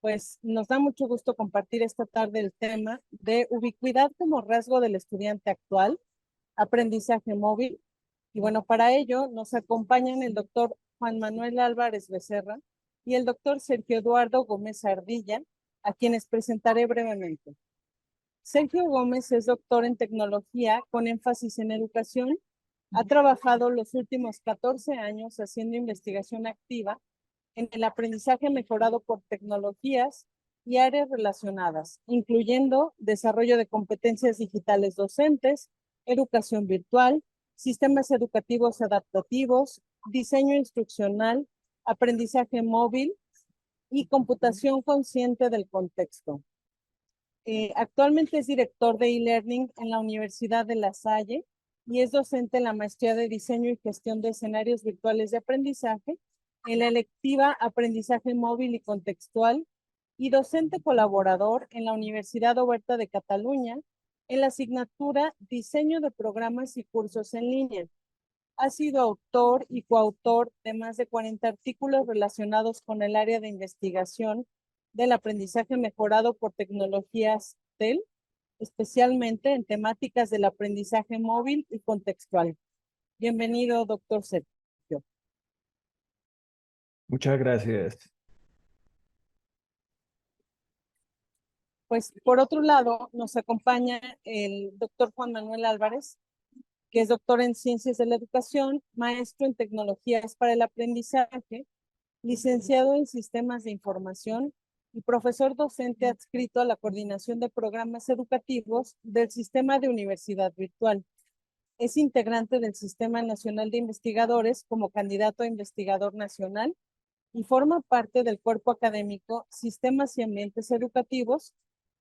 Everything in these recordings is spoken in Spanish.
Pues nos da mucho gusto compartir esta tarde el tema de ubicuidad como rasgo del estudiante actual, aprendizaje móvil. Y bueno, para ello nos acompañan el doctor Juan Manuel Álvarez Becerra y el doctor Sergio Eduardo Gómez Ardilla, a quienes presentaré brevemente. Sergio Gómez es doctor en tecnología con énfasis en educación. Ha trabajado los últimos 14 años haciendo investigación activa en el aprendizaje mejorado por tecnologías y áreas relacionadas, incluyendo desarrollo de competencias digitales docentes, educación virtual, sistemas educativos adaptativos, diseño instruccional, aprendizaje móvil y computación consciente del contexto. Actualmente es director de e-learning en la Universidad de La Salle y es docente en la maestría de diseño y gestión de escenarios virtuales de aprendizaje en la electiva Aprendizaje Móvil y Contextual y docente colaborador en la Universidad Oberta de Cataluña en la asignatura Diseño de Programas y Cursos en Línea. Ha sido autor y coautor de más de 40 artículos relacionados con el área de investigación del aprendizaje mejorado por tecnologías TEL, especialmente en temáticas del aprendizaje móvil y contextual. Bienvenido, doctor Sergio. Muchas gracias. Pues por otro lado, nos acompaña el doctor Juan Manuel Álvarez, que es doctor en Ciencias de la Educación, maestro en Tecnologías para el Aprendizaje, licenciado en Sistemas de Información y profesor docente adscrito a la Coordinación de Programas Educativos del Sistema de Universidad Virtual. Es integrante del Sistema Nacional de Investigadores como candidato a investigador nacional y forma parte del cuerpo académico Sistemas y Ambientes Educativos,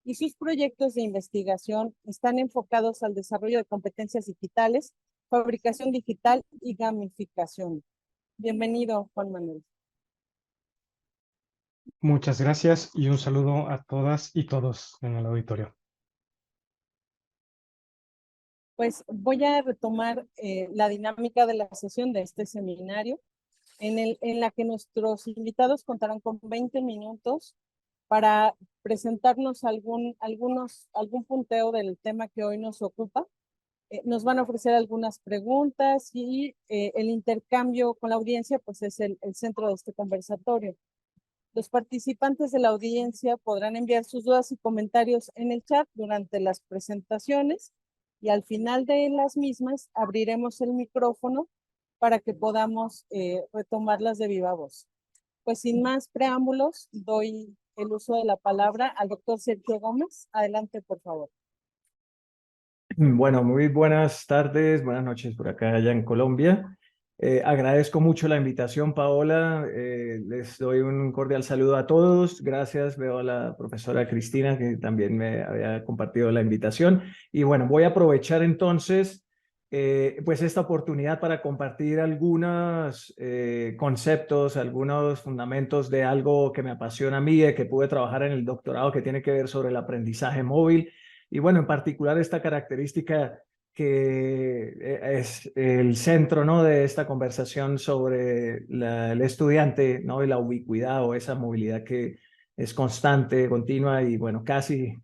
y sus proyectos de investigación están enfocados al desarrollo de competencias digitales, fabricación digital y gamificación. Bienvenido, Juan Manuel. Muchas gracias y un saludo a todas y todos en el auditorio. Pues voy a retomar la dinámica de la sesión de este seminario, en la que nuestros invitados contarán con 20 minutos para presentarnos algún punteo del tema que hoy nos ocupa. Nos van a ofrecer algunas preguntas y el intercambio con la audiencia pues es el centro de este conversatorio. Los participantes de la audiencia podrán enviar sus dudas y comentarios en el chat durante las presentaciones y al final de las mismas abriremos el micrófono para que podamos retomarlas de viva voz. Pues sin más preámbulos, doy el uso de la palabra al doctor Sergio Gómez. Adelante, por favor. Bueno, muy buenas tardes, buenas noches por acá allá en Colombia. Agradezco mucho la invitación, Paola. Les doy un cordial saludo a todos. Gracias. Veo a la profesora Cristina que también me había compartido la invitación. Y bueno, voy a aprovechar entonces pues esta oportunidad para compartir algunos conceptos, algunos fundamentos de algo que me apasiona a mí, que pude trabajar en el doctorado que tiene que ver sobre el aprendizaje móvil. Y bueno, en particular esta característica que es el centro, ¿no?, de esta conversación sobre el estudiante, ¿no?, y la ubicuidad o esa movilidad que es constante, continua y bueno, casi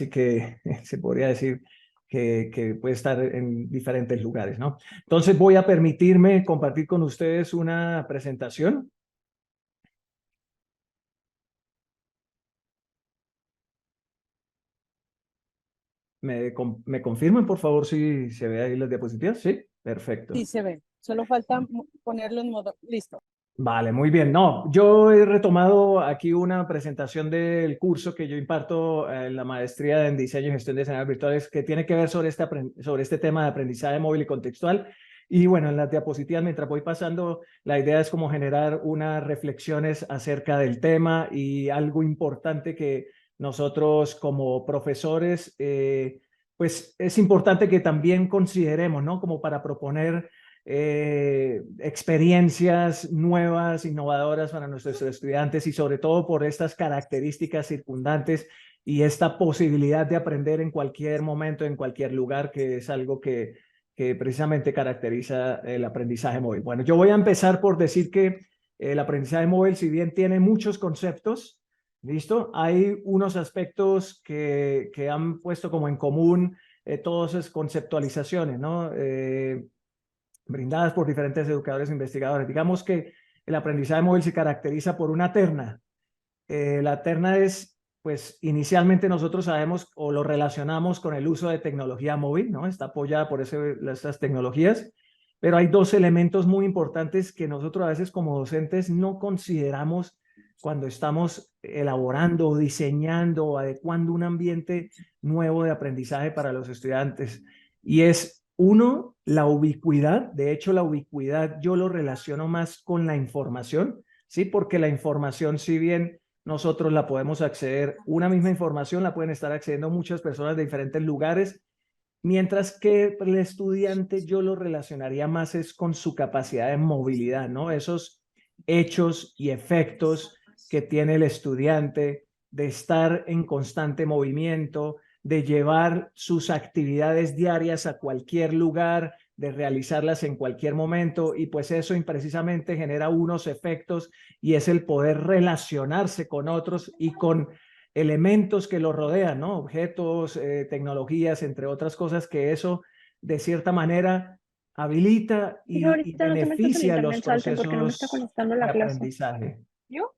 que se podría decir que puede estar en diferentes lugares, ¿no? Entonces voy a permitirme compartir con ustedes una presentación. ¿Me confirman, por favor, si se ve ahí las diapositivas? Sí, perfecto. Sí, se ve. Solo falta ponerlo en modo... Listo. Vale, muy bien. No, yo he retomado aquí una presentación del curso que yo imparto en la maestría en diseño y gestión de escenarios virtuales que tiene que ver sobre este tema de aprendizaje móvil y contextual. Y bueno, en las diapositivas, mientras voy pasando, la idea es como generar unas reflexiones acerca del tema y algo importante que nosotros como profesores, pues es importante que también consideremos, ¿no? Como para proponer experiencias nuevas, innovadoras para nuestros estudiantes y sobre todo por estas características circundantes y esta posibilidad de aprender en cualquier momento, en cualquier lugar, que es algo que precisamente caracteriza el aprendizaje móvil. Bueno, yo voy a empezar por decir que el aprendizaje móvil, si bien tiene muchos conceptos, ¿Listo? Hay unos aspectos que han puesto como en común todas esas conceptualizaciones, ¿no? Brindadas por diferentes educadores e investigadores. Digamos que el aprendizaje móvil se caracteriza por una terna. La terna es, pues, inicialmente nosotros sabemos o lo relacionamos con el uso de tecnología móvil, ¿no? Está apoyada por esas tecnologías, pero hay dos elementos muy importantes que nosotros a veces como docentes no consideramos cuando estamos elaborando o diseñando o adecuando un ambiente nuevo de aprendizaje para los estudiantes. Y es, uno, la ubicuidad. De hecho, la ubicuidad yo lo relaciono más con la información, ¿sí? Porque la información, si bien nosotros la podemos acceder, una misma información la pueden estar accediendo muchas personas de diferentes lugares, mientras que el estudiante yo lo relacionaría más es con su capacidad de movilidad, ¿no? Esos hechos y efectos que tiene el estudiante de estar en constante movimiento, de llevar sus actividades diarias a cualquier lugar, de realizarlas en cualquier momento, y pues eso precisamente genera unos efectos y es el poder relacionarse con otros y con elementos que lo rodean, ¿no? Objetos, tecnologías, entre otras cosas, que eso de cierta manera habilita Pero y ahorita no te metas en beneficia los internet, salte porque no me está procesos conectando de la clase. aprendizaje. ¿Yo?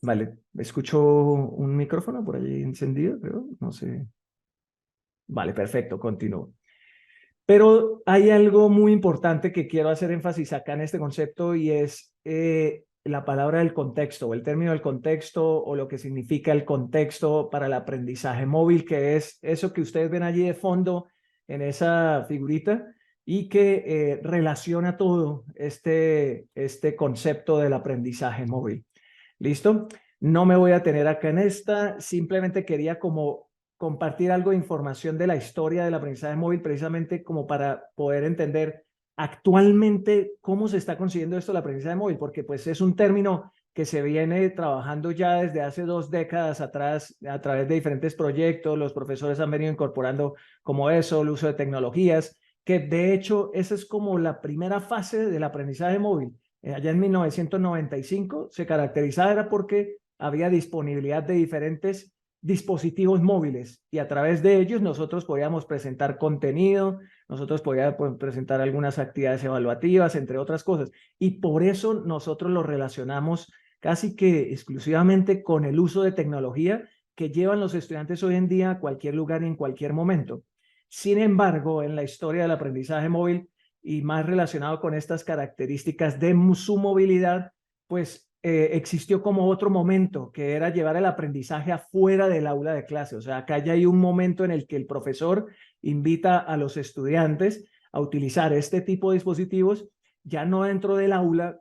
Vale, escucho un micrófono por allí encendido, creo, no sé. Vale, perfecto, continúo. Pero hay algo muy importante que quiero hacer énfasis acá en este concepto y es la palabra del contexto o el término del contexto o lo que significa el contexto para el aprendizaje móvil, que es eso que ustedes ven allí de fondo en esa figurita y que relaciona todo este concepto del aprendizaje móvil. ¿Listo? No me voy a tener acá en esta, simplemente quería como compartir algo de información de la historia del aprendizaje móvil, precisamente como para poder entender actualmente cómo se está consiguiendo esto del aprendizaje móvil, porque pues es un término que se viene trabajando ya desde hace 2 décadas atrás a través de diferentes proyectos. Los profesores han venido incorporando como eso, el uso de tecnologías, que de hecho esa es como la primera fase del aprendizaje móvil. Allá en 1995 se caracterizaba era porque había disponibilidad de diferentes dispositivos móviles y a través de ellos nosotros podíamos presentar contenido, nosotros podíamos presentar algunas actividades evaluativas, entre otras cosas. Y por eso nosotros lo relacionamos casi que exclusivamente con el uso de tecnología que llevan los estudiantes hoy en día a cualquier lugar y en cualquier momento. Sin embargo, en la historia del aprendizaje móvil y más relacionado con estas características de su movilidad, pues existió como otro momento que era llevar el aprendizaje afuera del aula de clase. O sea, acá ya hay un momento en el que el profesor invita a los estudiantes a utilizar este tipo de dispositivos ya no dentro del aula,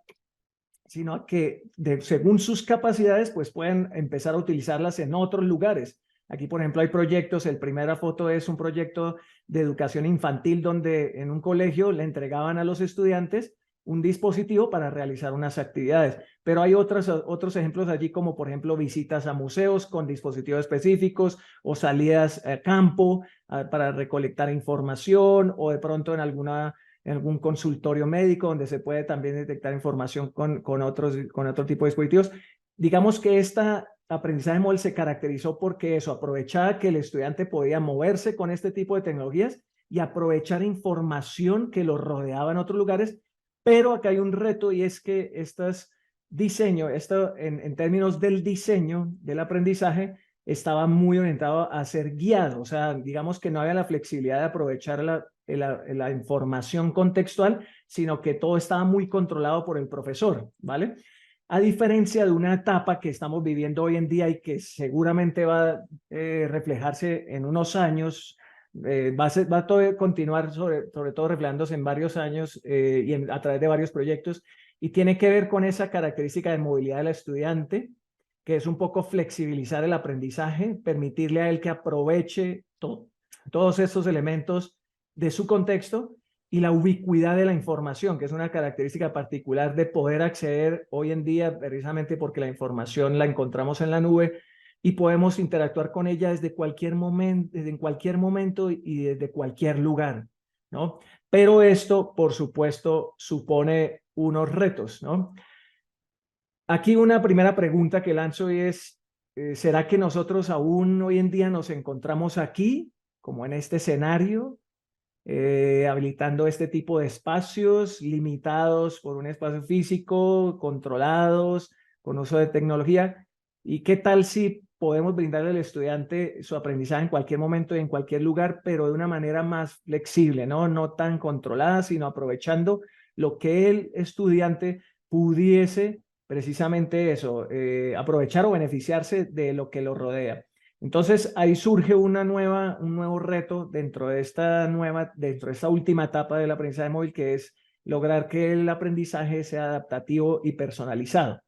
sino que según sus capacidades, pues pueden empezar a utilizarlas en otros lugares. Aquí, por ejemplo, hay proyectos. El primera foto es un proyecto de educación infantil donde en un colegio le entregaban a los estudiantes un dispositivo para realizar unas actividades. Pero hay otros ejemplos allí, como por ejemplo visitas a museos con dispositivos específicos o salidas a campo para recolectar información o de pronto en algún consultorio médico donde se puede también detectar información con otro tipo de dispositivos. Digamos que esta aprendizaje móvil se caracterizó porque eso, aprovechaba que el estudiante podía moverse con este tipo de tecnologías y aprovechar información que lo rodeaba en otros lugares, pero acá hay un reto y es que esto en términos del diseño del aprendizaje estaba muy orientado a ser guiado, o sea, digamos que no había la flexibilidad de aprovechar la información contextual, sino que todo estaba muy controlado por el profesor, ¿vale? A diferencia de una etapa que estamos viviendo hoy en día y que seguramente va a reflejarse en unos años, va a continuar sobre todo reflejándose en varios años a través de varios proyectos, y tiene que ver con esa característica de movilidad del estudiante, que es un poco flexibilizar el aprendizaje, permitirle a él que aproveche todos esos elementos de su contexto, y la ubicuidad de la información, que es una característica particular de poder acceder hoy en día, precisamente porque la información la encontramos en la nube y podemos interactuar con ella desde cualquier momento, en cualquier momento y desde cualquier lugar, ¿no? Pero esto, por supuesto, supone unos retos, ¿no? Aquí una primera pregunta que lanzo es, ¿será que nosotros aún hoy en día nos encontramos aquí, como en este escenario, habilitando este tipo de espacios limitados por un espacio físico, controlados, con uso de tecnología? ¿Y qué tal si podemos brindarle al estudiante su aprendizaje en cualquier momento y en cualquier lugar, pero de una manera más flexible, ¿no? No tan controlada, sino aprovechando lo que el estudiante pudiese precisamente eso, aprovechar o beneficiarse de lo que lo rodea. Entonces ahí surge un nuevo reto dentro de dentro de esta última etapa del aprendizaje móvil, que es lograr que el aprendizaje sea adaptativo y personalizado.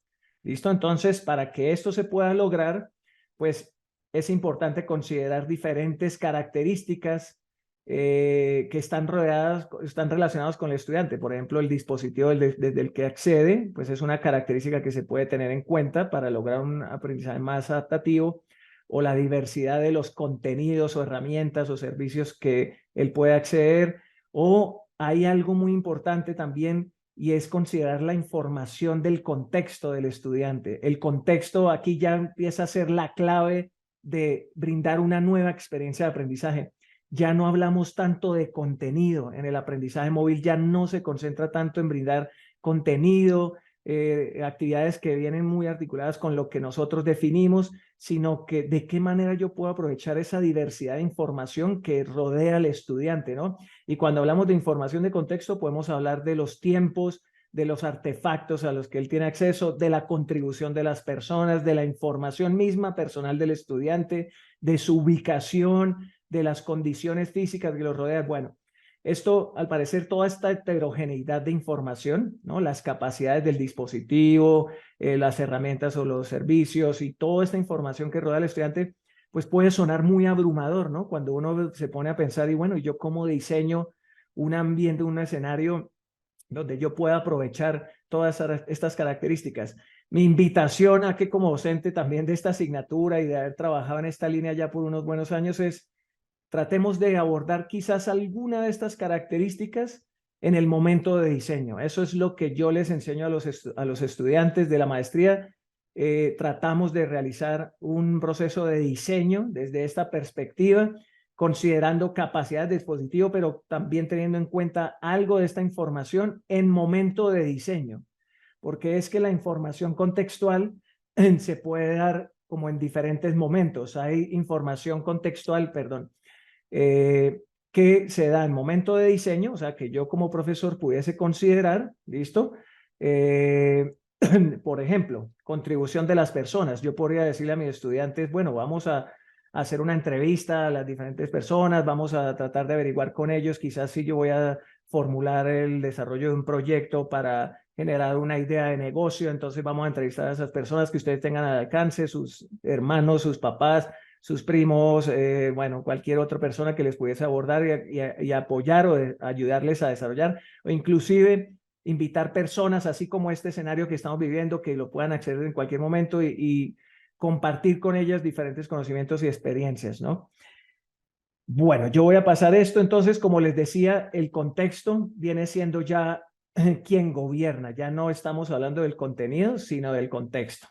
¿Listo? Entonces, para que esto se pueda lograr, pues es importante considerar diferentes características que están relacionadas con el estudiante. Por ejemplo, el dispositivo desde el que accede, pues es una característica que se puede tener en cuenta para lograr un aprendizaje más adaptativo, o la diversidad de los contenidos o herramientas o servicios que él puede acceder. O hay algo muy importante también, y es considerar la información del contexto del estudiante. El contexto aquí ya empieza a ser la clave de brindar una nueva experiencia de aprendizaje. Ya no hablamos tanto de contenido en el aprendizaje móvil, ya no se concentra tanto en brindar contenido, actividades que vienen muy articuladas con lo que nosotros definimos, sino que de qué manera yo puedo aprovechar esa diversidad de información que rodea al estudiante, ¿no? Y cuando hablamos de información de contexto, podemos hablar de los tiempos, de los artefactos a los que él tiene acceso, de la contribución de las personas, de la información misma personal del estudiante, de su ubicación, de las condiciones físicas que lo rodean. Bueno, esto, al parecer, toda esta heterogeneidad de información, ¿no? Las capacidades del dispositivo, las herramientas o los servicios y toda esta información que rodea al estudiante, pues puede sonar muy abrumador, ¿no? Cuando uno se pone a pensar, y bueno, ¿yo cómo diseño un ambiente, un escenario donde yo pueda aprovechar todas estas características? Mi invitación a que, como docente también de esta asignatura y de haber trabajado en esta línea ya por unos buenos años, es tratemos de abordar quizás alguna de estas características en el momento de diseño. Eso es lo que yo les enseño a los estudiantes de la maestría. Tratamos de realizar un proceso de diseño desde esta perspectiva, considerando capacidades de dispositivo, pero también teniendo en cuenta algo de esta información en momento de diseño, porque es que la información contextual se puede dar como en diferentes momentos. Hay información contextual, perdón, que se da en momento de diseño, o sea, que yo como profesor pudiese considerar, ¿listo? Por ejemplo, contribución de las personas. Yo podría decirle a mis estudiantes, bueno, vamos a hacer una entrevista a las diferentes personas, vamos a tratar de averiguar con ellos, quizás si yo voy a formular el desarrollo de un proyecto para generar una idea de negocio, entonces vamos a entrevistar a esas personas que ustedes tengan al alcance, sus hermanos, sus papás, sus primos, bueno, cualquier otra persona que les pudiese abordar y apoyar o ayudarles a desarrollar, o inclusive invitar personas, así como este escenario que estamos viviendo, que lo puedan acceder en cualquier momento y compartir con ellas diferentes conocimientos y experiencias, ¿no? Bueno, yo voy a pasar esto. Entonces, como les decía, el contexto viene siendo ya quien gobierna. Ya no estamos hablando del contenido, sino del contexto.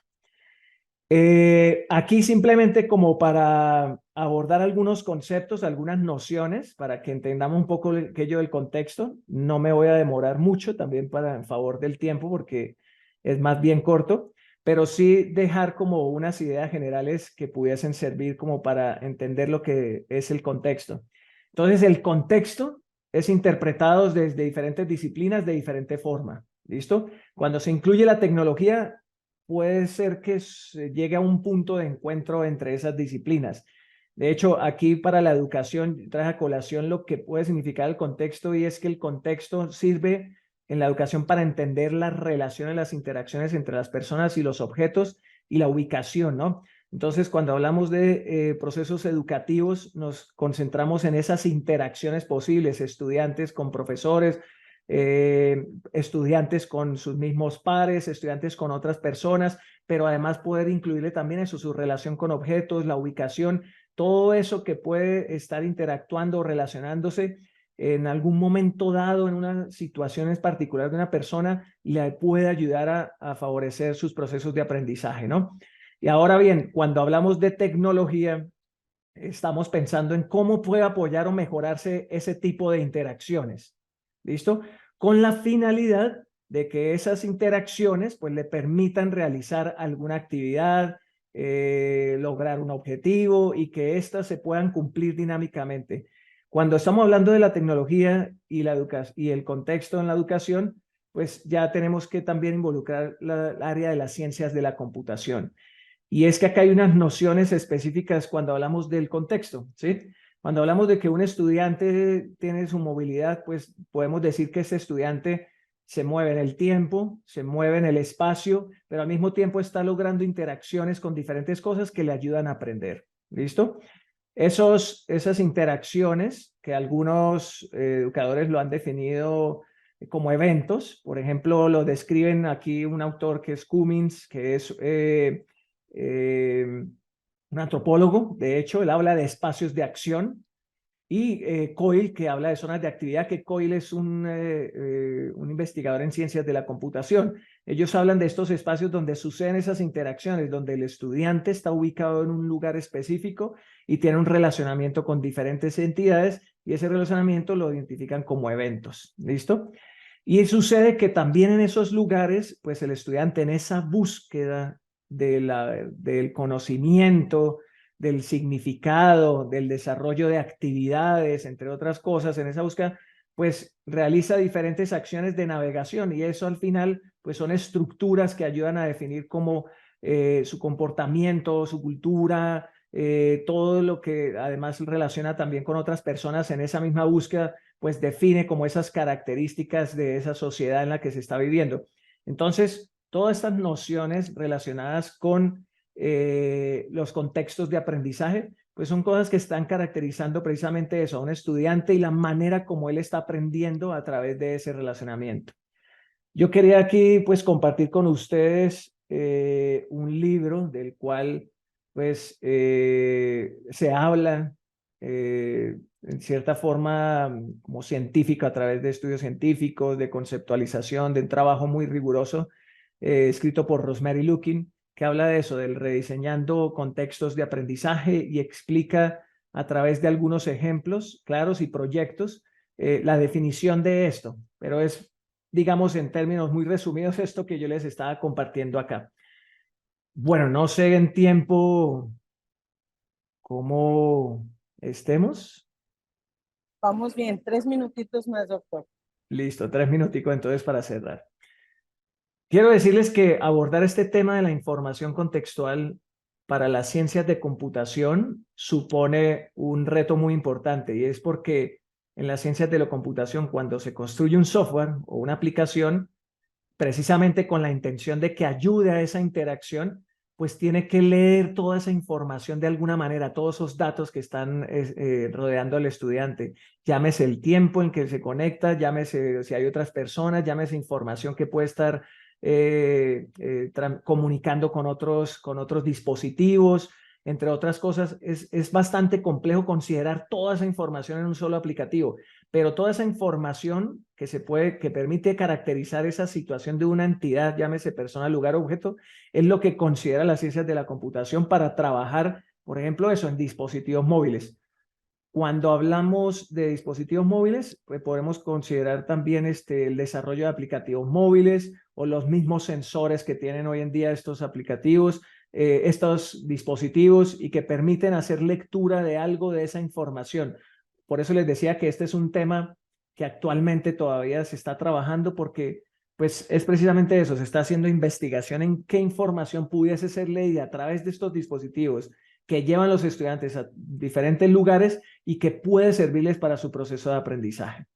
Aquí simplemente como para abordar algunos conceptos, algunas nociones, para que entendamos un poco aquello del contexto. No me voy a demorar mucho también en favor del tiempo, porque es más bien corto, pero sí dejar como unas ideas generales que pudiesen servir como para entender lo que es el contexto. Entonces, el contexto es interpretado desde diferentes disciplinas de diferente forma. ¿Listo? Cuando se incluye la tecnología, puede ser que se llegue a un punto de encuentro entre esas disciplinas. De hecho, aquí para la educación trae a colación lo que puede significar el contexto, y es que el contexto sirve en la educación para entender las relaciones, las interacciones entre las personas y los objetos y la ubicación, ¿no? Entonces, cuando hablamos de procesos educativos, nos concentramos en esas interacciones posibles, estudiantes con profesores, estudiantes con sus mismos pares, estudiantes con otras personas, pero además poder incluirle también eso, su relación con objetos, la ubicación, todo eso que puede estar interactuando o relacionándose en algún momento dado, en unas situaciones particulares de una persona, le puede ayudar a favorecer sus procesos de aprendizaje, ¿no? Y ahora bien, cuando hablamos de tecnología, estamos pensando en cómo puede apoyar o mejorarse ese tipo de interacciones, ¿listo? Con la finalidad de que esas interacciones pues le permitan realizar alguna actividad, lograr un objetivo y que éstas se puedan cumplir dinámicamente. Cuando estamos hablando de la tecnología y y el contexto en la educación, pues ya tenemos que también involucrar la área de las ciencias de la computación. Y es que acá hay unas nociones específicas cuando hablamos del contexto, ¿sí? Cuando hablamos de que un estudiante tiene su movilidad, pues podemos decir que ese estudiante se mueve en el tiempo, se mueve en el espacio, pero al mismo tiempo está logrando interacciones con diferentes cosas que le ayudan a aprender, ¿listo? Esas interacciones que algunos educadores lo han definido como eventos, por ejemplo, lo describen aquí un autor que es Cummins, que es un antropólogo. De hecho, él habla de espacios de acción, y Coyle, que habla de zonas de actividad, que Coyle es un investigador en ciencias de la computación. Ellos hablan de estos espacios donde suceden esas interacciones, donde el estudiante está ubicado en un lugar específico y tiene un relacionamiento con diferentes entidades, y ese relacionamiento lo identifican como eventos. ¿Listo? Y sucede que también en esos lugares, pues el estudiante en esa búsqueda del conocimiento, del significado, del desarrollo de actividades, entre otras cosas, en esa búsqueda, pues realiza diferentes acciones de navegación, y eso al final pues son estructuras que ayudan a definir como su comportamiento, su cultura, todo lo que además relaciona también con otras personas en esa misma búsqueda, pues define como esas características de esa sociedad en la que se está viviendo. Entonces, todas estas nociones relacionadas con los contextos de aprendizaje, pues son cosas que están caracterizando precisamente eso, a un estudiante y la manera como él está aprendiendo a través de ese relacionamiento. Yo quería aquí pues compartir con ustedes un libro del cual pues se habla en cierta forma como científico, a través de estudios científicos, de conceptualización, de un trabajo muy riguroso, escrito por Rosemary Lukin, que habla de eso, del rediseñando contextos de aprendizaje, y explica a través de algunos ejemplos claros y proyectos la definición de esto, pero es, digamos, en términos muy resumidos, esto que yo les estaba compartiendo acá. Bueno, no sé en tiempo cómo estemos. Vamos bien, 3 minutitos más, doctor. Listo, 3 minuticos entonces para cerrar. Quiero decirles que abordar este tema de la información contextual para las ciencias de computación supone un reto muy importante, y es porque en las ciencias de la computación, cuando se construye un software o una aplicación, precisamente con la intención de que ayude a esa interacción, pues tiene que leer toda esa información de alguna manera, todos esos datos que están rodeando al estudiante. Llámese el tiempo en que se conecta, llámese si hay otras personas, llámese información que puede estar comunicando con otros dispositivos, entre otras cosas. Es bastante complejo considerar toda esa información en un solo aplicativo, pero toda esa información que permite caracterizar esa situación de una entidad, llámese persona, lugar, objeto, es lo que considera las ciencias de la computación para trabajar, por ejemplo, eso en dispositivos móviles. Cuando hablamos de dispositivos móviles, pues podemos considerar también el desarrollo de aplicativos móviles, o los mismos sensores que tienen hoy en día estos aplicativos, estos dispositivos, y que permiten hacer lectura de algo de esa información. Por eso les decía que este es un tema que actualmente todavía se está trabajando, porque pues es precisamente eso, se está haciendo investigación en qué información pudiese ser leída a través de estos dispositivos que llevan los estudiantes a diferentes lugares y que puede servirles para su proceso de aprendizaje.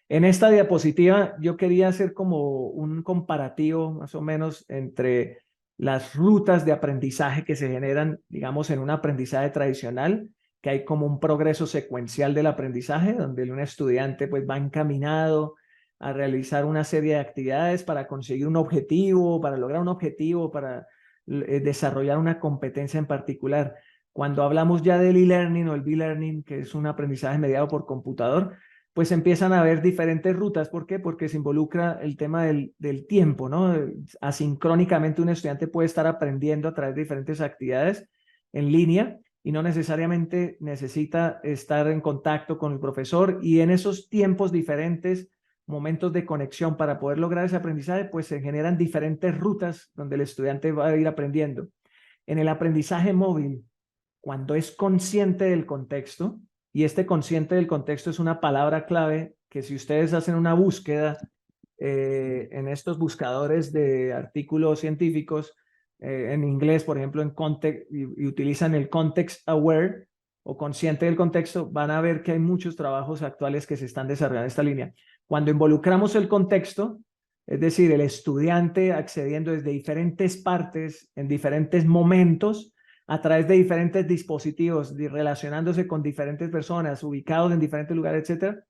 En esta diapositiva yo quería hacer como un comparativo más o menos entre las rutas de aprendizaje que se generan, digamos, en un aprendizaje tradicional, que hay como un progreso secuencial del aprendizaje, donde un estudiante pues va encaminado a realizar una serie de actividades para conseguir un objetivo, para lograr un objetivo, para desarrollar una competencia en particular. Cuando hablamos ya del e-learning o el b-learning, que es un aprendizaje mediado por computador, pues empiezan a haber diferentes rutas. ¿Por qué? Porque se involucra el tema del tiempo, ¿no? Asincrónicamente un estudiante puede estar aprendiendo a través de diferentes actividades en línea y no necesariamente necesita estar en contacto con el profesor, y en esos tiempos diferentes, momentos de conexión para poder lograr ese aprendizaje, pues se generan diferentes rutas donde el estudiante va a ir aprendiendo. En el aprendizaje móvil, cuando es consciente del contexto, y este consciente del contexto es una palabra clave que si ustedes hacen una búsqueda en estos buscadores de artículos científicos, en inglés, por ejemplo, en context, y utilizan el context aware o consciente del contexto, van a ver que hay muchos trabajos actuales que se están desarrollando en esta línea. Cuando involucramos el contexto, es decir, el estudiante accediendo desde diferentes partes, en diferentes momentos, a través de diferentes dispositivos, relacionándose con diferentes personas, ubicados en diferentes lugares, etcétera,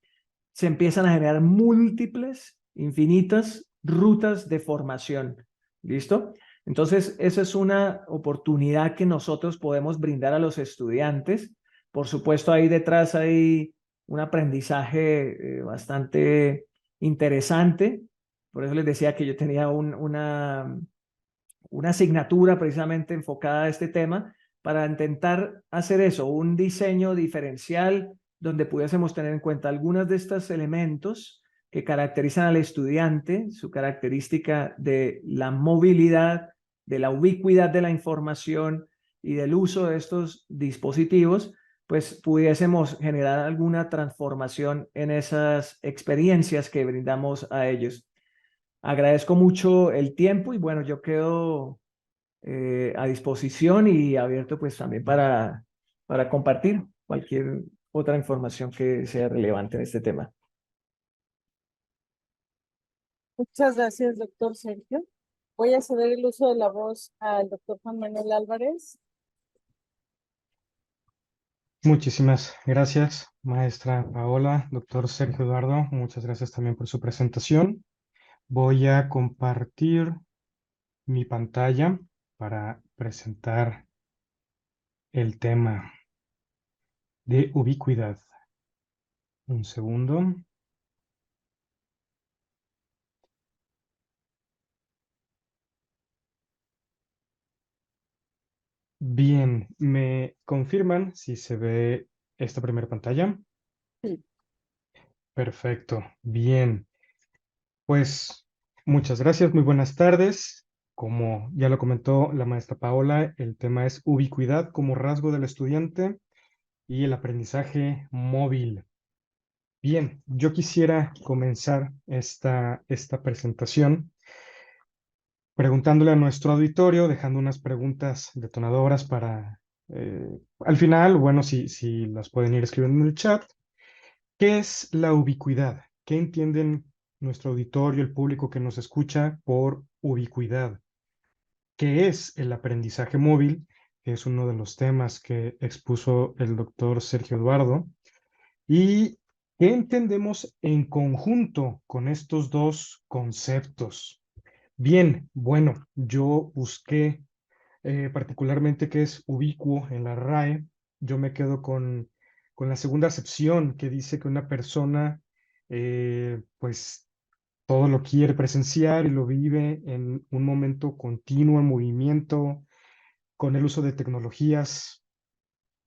se empiezan a generar múltiples, infinitas rutas de formación. ¿Listo? Entonces, esa es una oportunidad que nosotros podemos brindar a los estudiantes. Por supuesto, ahí detrás hay un aprendizaje bastante interesante. Por eso les decía que yo tenía una asignatura precisamente enfocada a este tema para intentar hacer eso, un diseño diferencial donde pudiésemos tener en cuenta algunos de estos elementos que caracterizan al estudiante, su característica de la movilidad, de la ubicuidad de la información y del uso de estos dispositivos, pues pudiésemos generar alguna transformación en esas experiencias que brindamos a ellos. Agradezco mucho el tiempo y bueno, yo quedo a disposición y abierto pues también para compartir cualquier otra información que sea relevante en este tema. Muchas gracias, doctor Sergio. Voy a ceder el uso de la voz al doctor Juan Manuel Álvarez. Muchísimas gracias, maestra Paola, doctor Sergio Eduardo. Muchas gracias también por su presentación. Voy a compartir mi pantalla para presentar el tema de ubicuidad. Un segundo. Bien, ¿me confirman si se ve esta primera pantalla? Sí. Perfecto, bien. Pues muchas gracias, muy buenas tardes. Como ya lo comentó la maestra Paola, el tema es ubicuidad como rasgo del estudiante y el aprendizaje móvil. Bien, yo quisiera comenzar esta presentación preguntándole a nuestro auditorio, dejando unas preguntas detonadoras para, al final, bueno, si las pueden ir escribiendo en el chat. ¿Qué es la ubicuidad? ¿Qué entienden nuestro auditorio, el público que nos escucha por ubicuidad? ¿Qué es el aprendizaje móvil? Que es uno de los temas que expuso el doctor Sergio Eduardo. ¿Y qué entendemos en conjunto con estos dos conceptos? Bien, bueno, yo busqué particularmente qué es ubicuo en la RAE. Yo me quedo con la segunda acepción que dice que una persona pues todo lo quiere presenciar y lo vive en un momento continuo, en movimiento, con el uso de tecnologías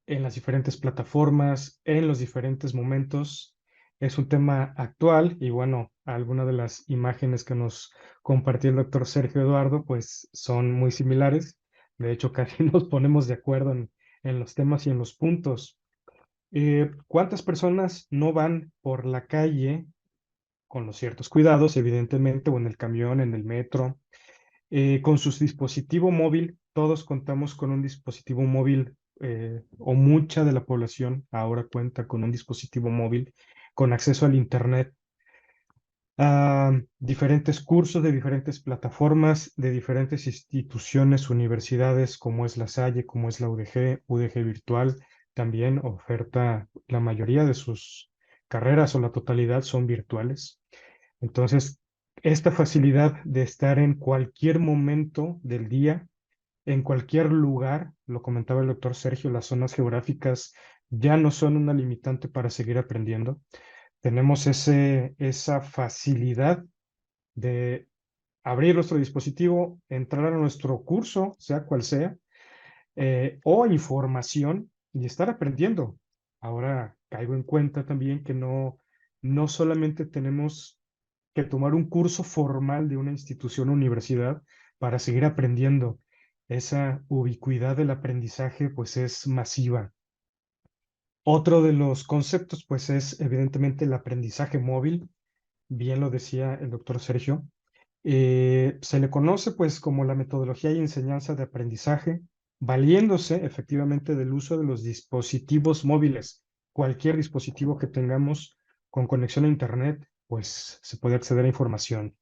en las diferentes plataformas, en los diferentes momentos. Es un tema actual y bueno, algunas de las imágenes que nos compartió el doctor Sergio Eduardo, pues son muy similares. De hecho, casi nos ponemos de acuerdo en los temas y en los puntos. ¿Cuántas personas no van por la calle con los ciertos cuidados, evidentemente, o en el camión, en el metro, con su dispositivo móvil? Todos contamos con un dispositivo móvil, o mucha de la población ahora cuenta con un dispositivo móvil con acceso al Internet, a diferentes cursos de diferentes plataformas, de diferentes instituciones, universidades, como es La Salle, como es la UDG, UDG Virtual, también oferta la mayoría de sus carreras o la totalidad son virtuales. Entonces, esta facilidad de estar en cualquier momento del día, en cualquier lugar, lo comentaba el doctor Sergio, las zonas geográficas ya no son una limitante para seguir aprendiendo. tenemos esa facilidad de abrir nuestro dispositivo, entrar a nuestro curso, sea cual sea, o información y estar aprendiendo. Ahora caigo en cuenta también que no solamente tenemos que tomar un curso formal de una institución o universidad para seguir aprendiendo. Esa ubicuidad del aprendizaje pues es masiva. Otro de los conceptos pues es evidentemente el aprendizaje móvil, bien lo decía el doctor Sergio. Se le conoce pues como la metodología y enseñanza de aprendizaje, valiéndose efectivamente del uso de los dispositivos móviles. Cualquier dispositivo que tengamos con conexión a Internet, pues se puede acceder a información.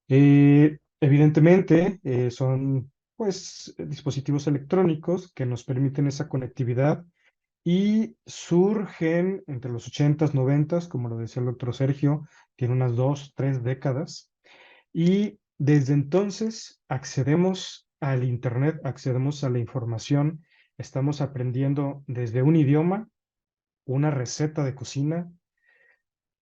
Evidentemente, son pues dispositivos electrónicos que nos permiten esa conectividad y surgen entre los 80s, 90s, como lo decía el doctor Sergio, tiene unas 2, 3 décadas. Y desde entonces accedemos al Internet, accedemos a la información, estamos aprendiendo desde un idioma, una receta de cocina,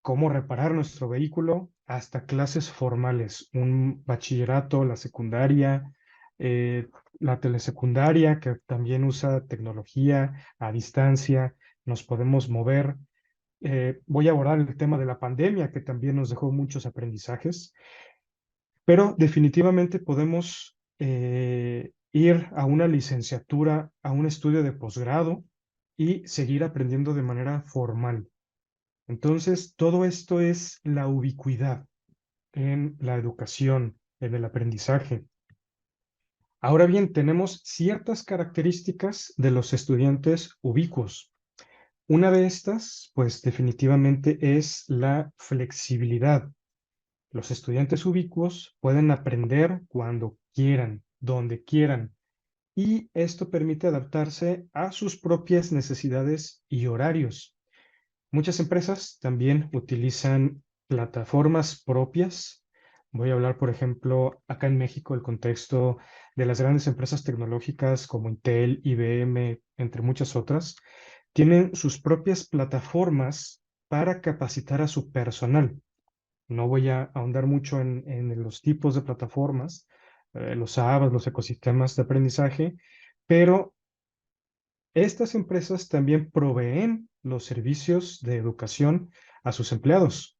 cómo reparar nuestro vehículo, hasta clases formales, un bachillerato, la secundaria, eh, la telesecundaria, que también usa tecnología a distancia, nos podemos mover. Voy a abordar el tema de la pandemia, que también nos dejó muchos aprendizajes. Pero definitivamente podemos ir a una licenciatura, a un estudio de posgrado y seguir aprendiendo de manera formal. Entonces, todo esto es la ubicuidad en la educación, en el aprendizaje. Ahora bien, tenemos ciertas características de los estudiantes ubicuos. Una de estas, pues definitivamente es la flexibilidad. Los estudiantes ubicuos pueden aprender cuando quieran, donde quieran, y esto permite adaptarse a sus propias necesidades y horarios. Muchas empresas también utilizan plataformas propias. Voy a hablar, por ejemplo, acá en México, el contexto de las grandes empresas tecnológicas como Intel, IBM, entre muchas otras, tienen sus propias plataformas para capacitar a su personal. No voy a ahondar mucho en los tipos de plataformas, los hubs, los ecosistemas de aprendizaje, pero estas empresas también proveen los servicios de educación a sus empleados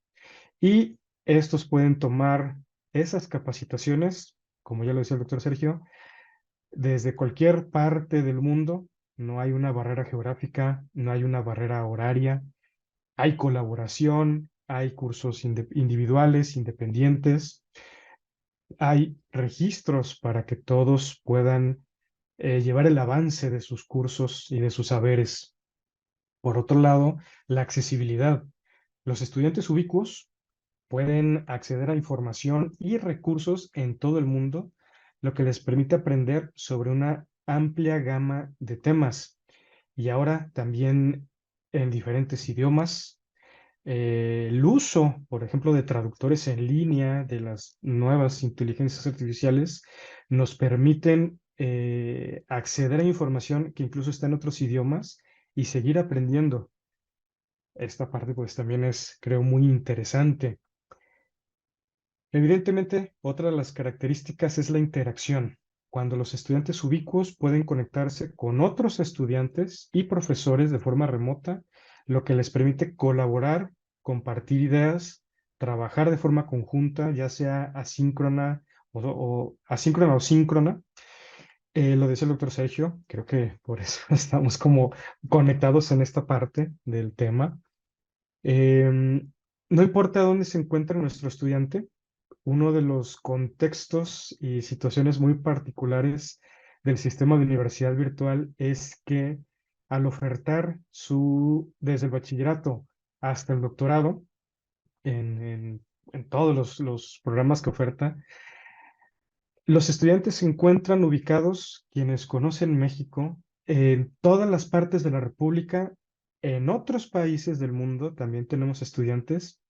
y estos pueden tomar esas capacitaciones, como ya lo decía el doctor Sergio, desde cualquier parte del mundo. No hay una barrera geográfica, no hay una barrera horaria, hay colaboración, hay cursos individuales, independientes, hay registros para que todos puedan llevar el avance de sus cursos y de sus saberes. Por otro lado, la accesibilidad. Los estudiantes ubicuos pueden acceder a información y recursos en todo el mundo, lo que les permite aprender sobre una amplia gama de temas y ahora también en diferentes idiomas. El uso, por ejemplo, de traductores en línea de las nuevas inteligencias artificiales nos permiten acceder a información que incluso está en otros idiomas y seguir aprendiendo. Esta parte pues también es, creo, muy interesante. Evidentemente, otra de las características es la interacción, cuando los estudiantes ubicuos pueden conectarse con otros estudiantes y profesores de forma remota, lo que les permite colaborar, compartir ideas, trabajar de forma conjunta, ya sea asíncrona asíncrona o síncrona. Lo decía el doctor Sergio, creo que por eso estamos como conectados en esta parte del tema. No importa dónde se encuentre nuestro estudiante, uno de los contextos y situaciones muy particulares del sistema de universidad virtual es que al ofertar desde el bachillerato hasta el doctorado, en todos los programas que oferta, los estudiantes se encuentran ubicados, quienes conocen México, en todas las partes de la República, en otros países del mundo, también tenemos estudiantes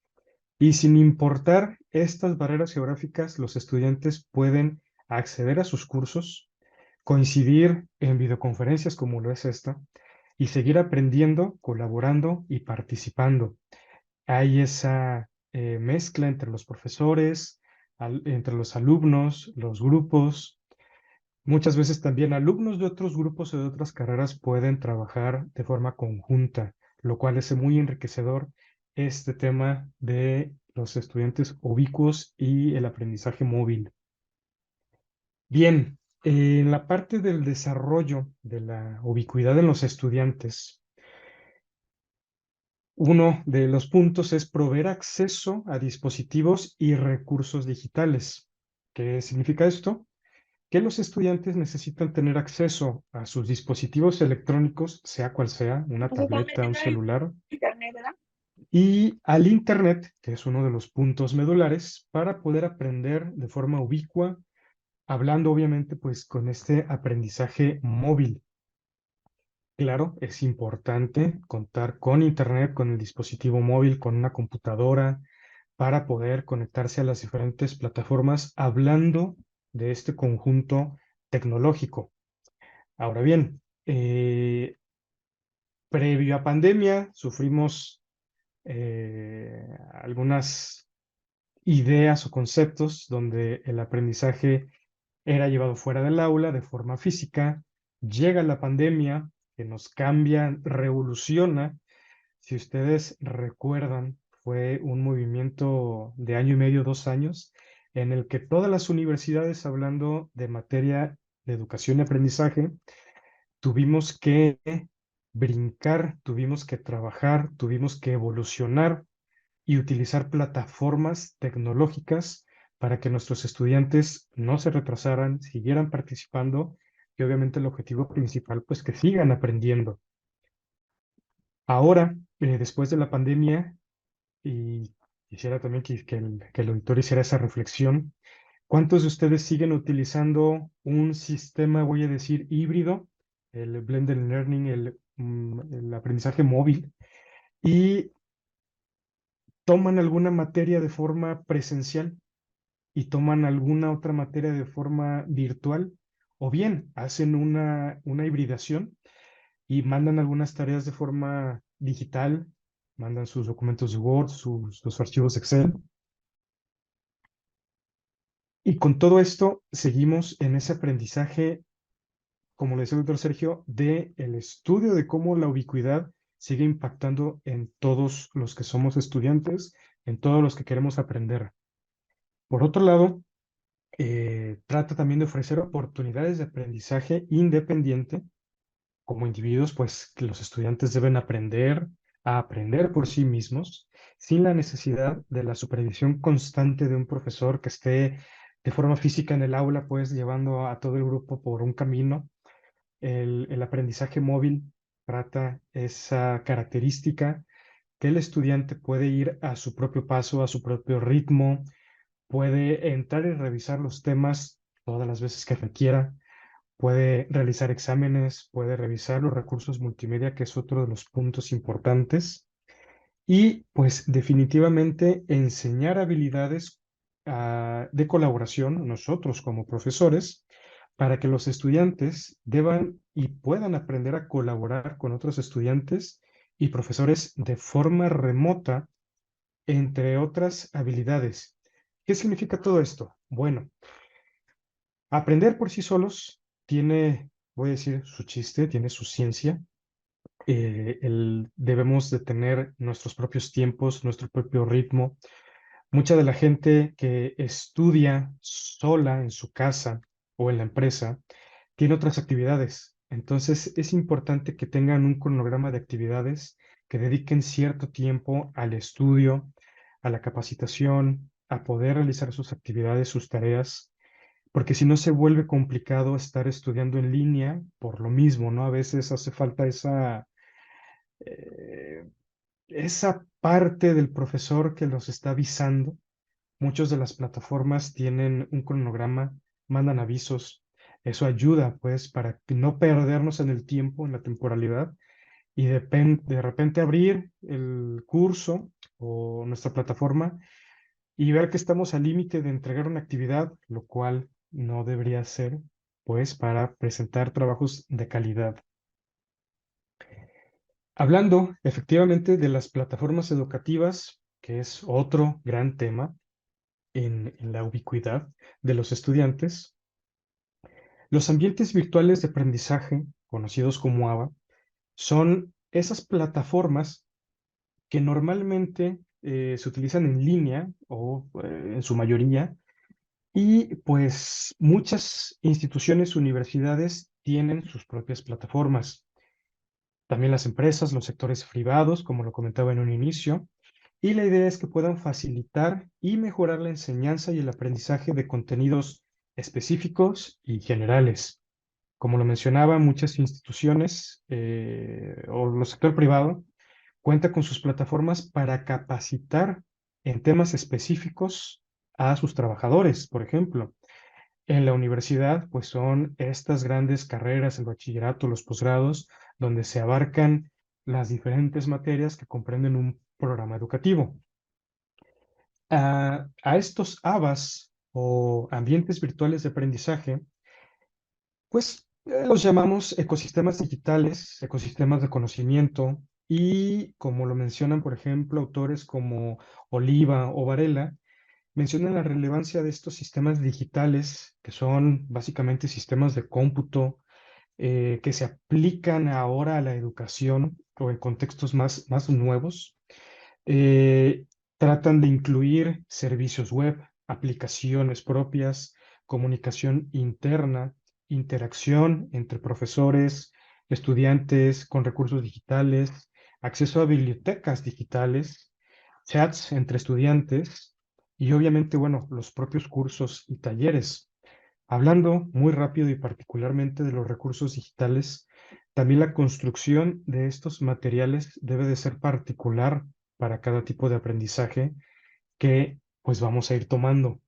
y sin importar estas barreras geográficas, los estudiantes pueden acceder a sus cursos, coincidir en videoconferencias como lo es esta, y seguir aprendiendo, colaborando y participando. hay esa mezcla entre los profesores, entre los alumnos, los grupos. Muchas veces también alumnos de otros grupos o de otras carreras pueden trabajar de forma conjunta, lo cual es muy enriquecedor este tema de los estudiantes ubicuos y el aprendizaje móvil. Bien, en la parte del desarrollo de la ubicuidad en los estudiantes, uno de los puntos es proveer acceso a dispositivos y recursos digitales. ¿Qué significa esto? Que los estudiantes necesitan tener acceso a sus dispositivos electrónicos, sea cual sea, una tableta, un celular, y al Internet, que es uno de los puntos medulares, para poder aprender de forma ubicua, hablando obviamente pues con este aprendizaje móvil. Claro, es importante contar con Internet, con el dispositivo móvil, con una computadora, para poder conectarse a las diferentes plataformas, hablando de este conjunto tecnológico. Ahora bien, previo a pandemia sufrimos algunas ideas o conceptos donde el aprendizaje era llevado fuera del aula de forma física. Llega la pandemia que nos cambia, revoluciona. Si ustedes recuerdan, fue un movimiento de año y medio, 2 años, en el que todas las universidades, hablando de materia de educación y aprendizaje, tuvimos que brincar, tuvimos que trabajar, tuvimos que evolucionar y utilizar plataformas tecnológicas para que nuestros estudiantes no se retrasaran, siguieran participando y obviamente el objetivo principal, pues que sigan aprendiendo. Ahora, después de la pandemia, y quisiera también que el auditorio hiciera esa reflexión, ¿cuántos de ustedes siguen utilizando un sistema, voy a decir, híbrido, el blended learning, el aprendizaje móvil, y toman alguna materia de forma presencial y toman alguna otra materia de forma virtual, o bien hacen una hibridación y mandan algunas tareas de forma digital, mandan sus documentos de Word, sus archivos Excel? Y con todo esto seguimos en ese aprendizaje, como le decía el doctor Sergio, de el estudio de cómo la ubicuidad sigue impactando en todos los que somos estudiantes, en todos los que queremos aprender. Por otro lado, trata también de ofrecer oportunidades de aprendizaje independiente. Como individuos, pues que los estudiantes deben aprender a aprender por sí mismos, sin la necesidad de la supervisión constante de un profesor que esté de forma física en el aula, pues llevando a todo el grupo por un camino. El aprendizaje móvil trata esa característica que el estudiante puede ir a su propio paso, a su propio ritmo, puede entrar y revisar los temas todas las veces que requiera, puede realizar exámenes, puede revisar los recursos multimedia, que es otro de los puntos importantes, y pues definitivamente enseñar habilidades de colaboración nosotros como profesores para que los estudiantes deban y puedan aprender a colaborar con otros estudiantes y profesores de forma remota, entre otras habilidades. ¿Qué significa todo esto? Bueno, aprender por sí solos tiene, voy a decir, su chiste, tiene su ciencia. Debemos de tener nuestros propios tiempos, nuestro propio ritmo. Mucha de la gente que estudia sola en su casa o en la empresa tiene otras actividades. Entonces es importante que tengan un cronograma de actividades, que dediquen cierto tiempo al estudio, a la capacitación, a poder realizar sus actividades, sus tareas, porque si no se vuelve complicado estar estudiando en línea por lo mismo, ¿no? A veces hace falta eh, esa parte del profesor que los está avisando. Muchas de las plataformas tienen un cronograma, mandan avisos. Eso ayuda, pues, para que no perdernos en el tiempo, en la temporalidad, y de repente abrir el curso o nuestra plataforma y ver que estamos al límite de entregar una actividad, lo cual no debería ser, pues, para presentar trabajos de calidad. Hablando efectivamente de las plataformas educativas, que es otro gran tema en la ubicuidad de los estudiantes, los ambientes virtuales de aprendizaje, conocidos como ABA, son esas plataformas que normalmente se utilizan en línea o en su mayoría, y pues muchas instituciones, universidades tienen sus propias plataformas. También las empresas, los sectores privados, como lo comentaba en un inicio, y la idea es que puedan facilitar y mejorar la enseñanza y el aprendizaje de contenidos específicos y generales. Como lo mencionaba, muchas instituciones o el sector privado cuenta con sus plataformas para capacitar en temas específicos a sus trabajadores, por ejemplo. En la universidad, pues son estas grandes carreras, el bachillerato, los posgrados, donde se abarcan las diferentes materias que comprenden un programa educativo. A estos ABAs o ambientes virtuales de aprendizaje, pues los llamamos ecosistemas digitales, ecosistemas de conocimiento, y como lo mencionan, por ejemplo, autores como Oliva o Varela, mencionan la relevancia de estos sistemas digitales, que son básicamente sistemas de cómputo que se aplican ahora a la educación o en contextos más nuevos. Eh, Tratan de incluir servicios web, aplicaciones propias, comunicación interna, interacción entre profesores, estudiantes con recursos digitales, acceso a bibliotecas digitales, chats entre estudiantes y obviamente, bueno, los propios cursos y talleres. Hablando muy rápido y particularmente de los recursos digitales, también la construcción de estos materiales debe de ser particular para cada tipo de aprendizaje que pues vamos a ir tomando.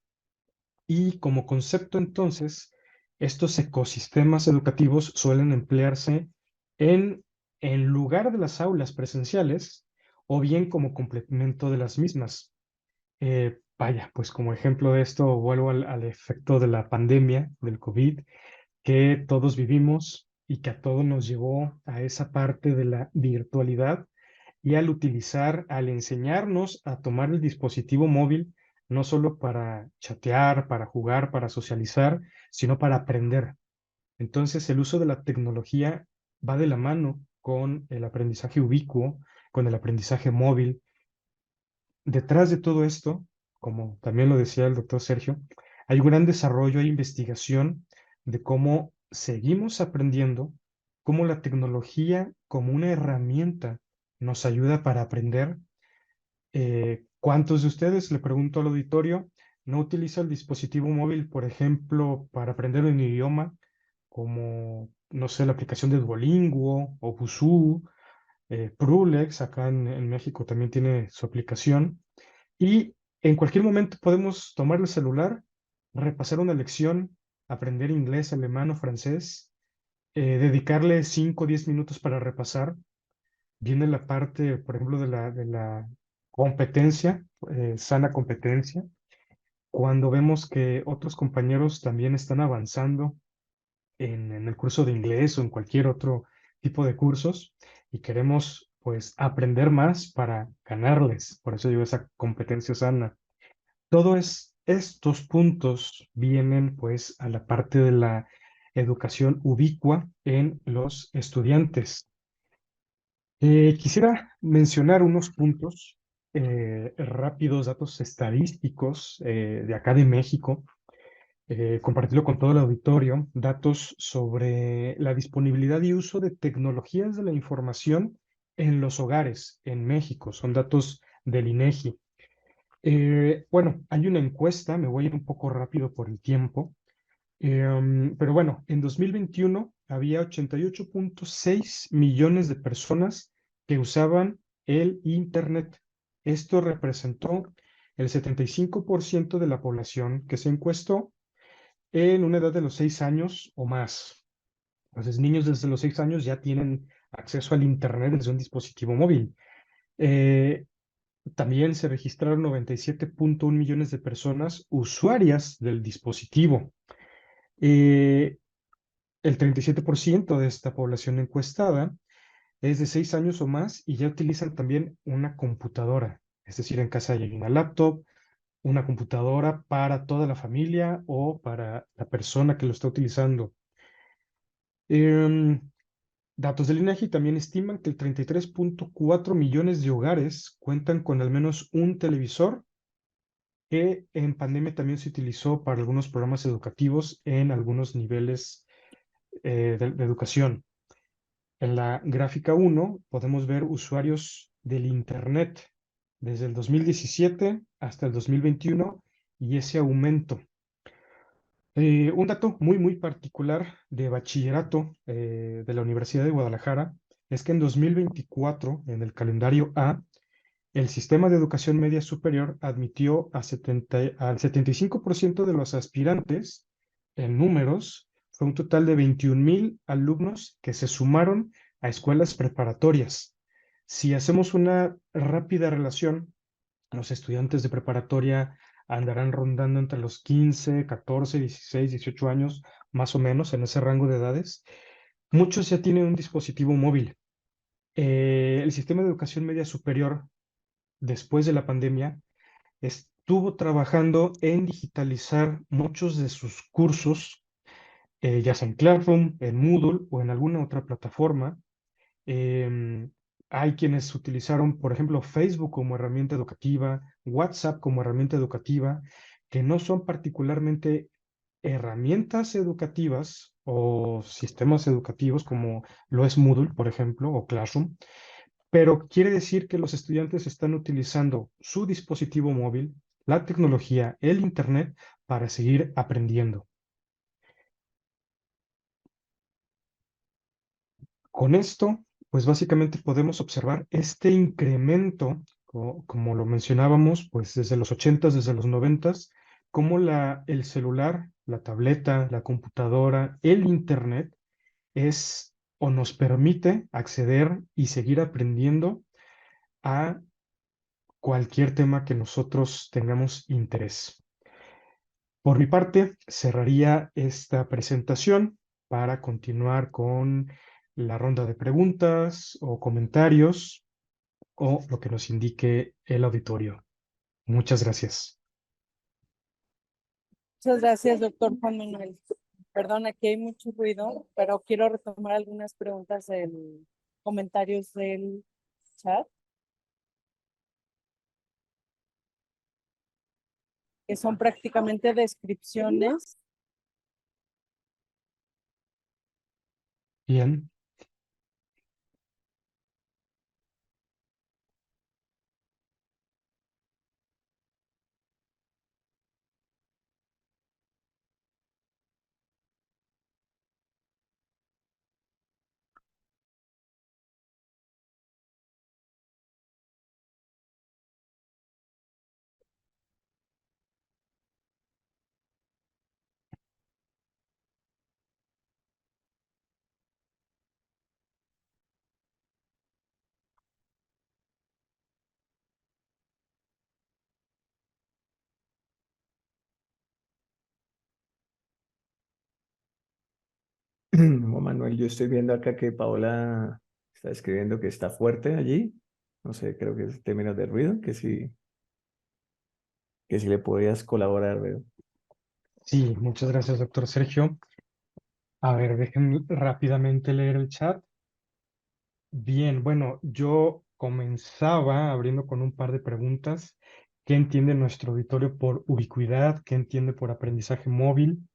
Y como concepto entonces, estos ecosistemas educativos suelen emplearse en, en lugar de las aulas presenciales o bien como complemento de las mismas. Vaya, pues como ejemplo de esto, vuelvo al efecto de la pandemia del COVID que todos vivimos y que a todos nos llevó a esa parte de la virtualidad, y al utilizar, al enseñarnos a tomar el dispositivo móvil, no solo para chatear, para jugar, para socializar, sino para aprender. Entonces, el uso de la tecnología va de la mano con el aprendizaje ubicuo, con el aprendizaje móvil. Detrás de todo esto, como también lo decía el doctor Sergio, hay un gran desarrollo e investigación de cómo seguimos aprendiendo, cómo la tecnología como una herramienta nos ayuda para aprender. ¿Cuántos de ustedes, le pregunto al auditorio, no utiliza el dispositivo móvil, por ejemplo, para aprender un idioma, como, no sé, la aplicación de Duolingo o Busuu, Prulex, acá en México también tiene su aplicación? Y en cualquier momento podemos tomar el celular, repasar una lección, aprender inglés, alemán o francés, dedicarle 5 o 10 minutos para repasar. Viene la parte, por ejemplo, de la competencia, sana competencia, cuando vemos que otros compañeros también están avanzando en el curso de inglés o en cualquier otro tipo de cursos y queremos pues aprender más para ganarles. Por eso digo esa competencia sana. Todos estos puntos vienen pues a la parte de la educación ubicua en los estudiantes. Quisiera mencionar unos puntos rápidos, datos estadísticos de acá de México, compartirlo con todo el auditorio, datos sobre la disponibilidad y uso de tecnologías de la información en los hogares en México. Son datos del INEGI. Bueno, hay una encuesta, me voy a ir un poco rápido por el tiempo, pero bueno, en 2021 había 88.6 millones de personas que usaban el Internet. Esto representó el 75% de la población que se encuestó en una edad de los 6 años o más. Entonces, niños desde los 6 años ya tienen acceso al Internet desde un dispositivo móvil. Eh, También se registraron 97.1 millones de personas usuarias del dispositivo. Eh, el 37% de esta población encuestada es de 6 años o más y ya utilizan también una computadora. Es decir, en casa hay una laptop, una computadora para toda la familia o para la persona que lo está utilizando. Em, Datos del INEGI también estiman que el 33.4 millones de hogares cuentan con al menos un televisor, que en pandemia también se utilizó para algunos programas educativos en algunos niveles de educación. En la gráfica 1 podemos ver usuarios del Internet desde el 2017 hasta el 2021 y ese aumento. Un dato muy particular de bachillerato de la Universidad de Guadalajara es que en 2024, en el calendario A, el sistema de educación media superior admitió al 75% de los aspirantes en números. Fue un total de 21,000 alumnos que se sumaron a escuelas preparatorias. Si hacemos una rápida relación, los estudiantes de preparatoria andarán rondando entre los 15, 14, 16, 18 años, más o menos en ese rango de edades. Muchos ya tienen un dispositivo móvil. El sistema de educación media superior, después de la pandemia, estuvo trabajando en digitalizar muchos de sus cursos, ya sea en Classroom, en Moodle o en alguna otra plataforma. Em, Hay quienes utilizaron, por ejemplo, Facebook como herramienta educativa, WhatsApp como herramienta educativa, que no son particularmente herramientas educativas o sistemas educativos como lo es Moodle, por ejemplo, o Classroom, pero quiere decir que los estudiantes están utilizando su dispositivo móvil, la tecnología, el Internet para seguir aprendiendo. Con esto, pues básicamente podemos observar este incremento, como lo mencionábamos, pues desde los 80s, desde los 90s, cómo el celular, la tableta, la computadora, el Internet es o nos permite acceder y seguir aprendiendo a cualquier tema que nosotros tengamos interés. Por mi parte, cerraría esta presentación para continuar con la ronda de preguntas o comentarios o lo que nos indique el auditorio. Muchas gracias. Muchas gracias, doctor Juan Manuel. Perdón, aquí hay mucho ruido, pero quiero retomar algunas preguntas en comentarios del chat, que son prácticamente descripciones. Bien. Juan Manuel, yo estoy viendo acá que Paola está escribiendo que está fuerte allí. No sé, creo que es términos de ruido, que si le podías colaborar, veo. Sí, muchas gracias, doctor Sergio. A ver, déjenme rápidamente leer el chat. Bien, bueno, yo comenzaba abriendo con un par de preguntas. ¿Qué entiende nuestro auditorio por ubicuidad? ¿Qué entiende por aprendizaje móvil?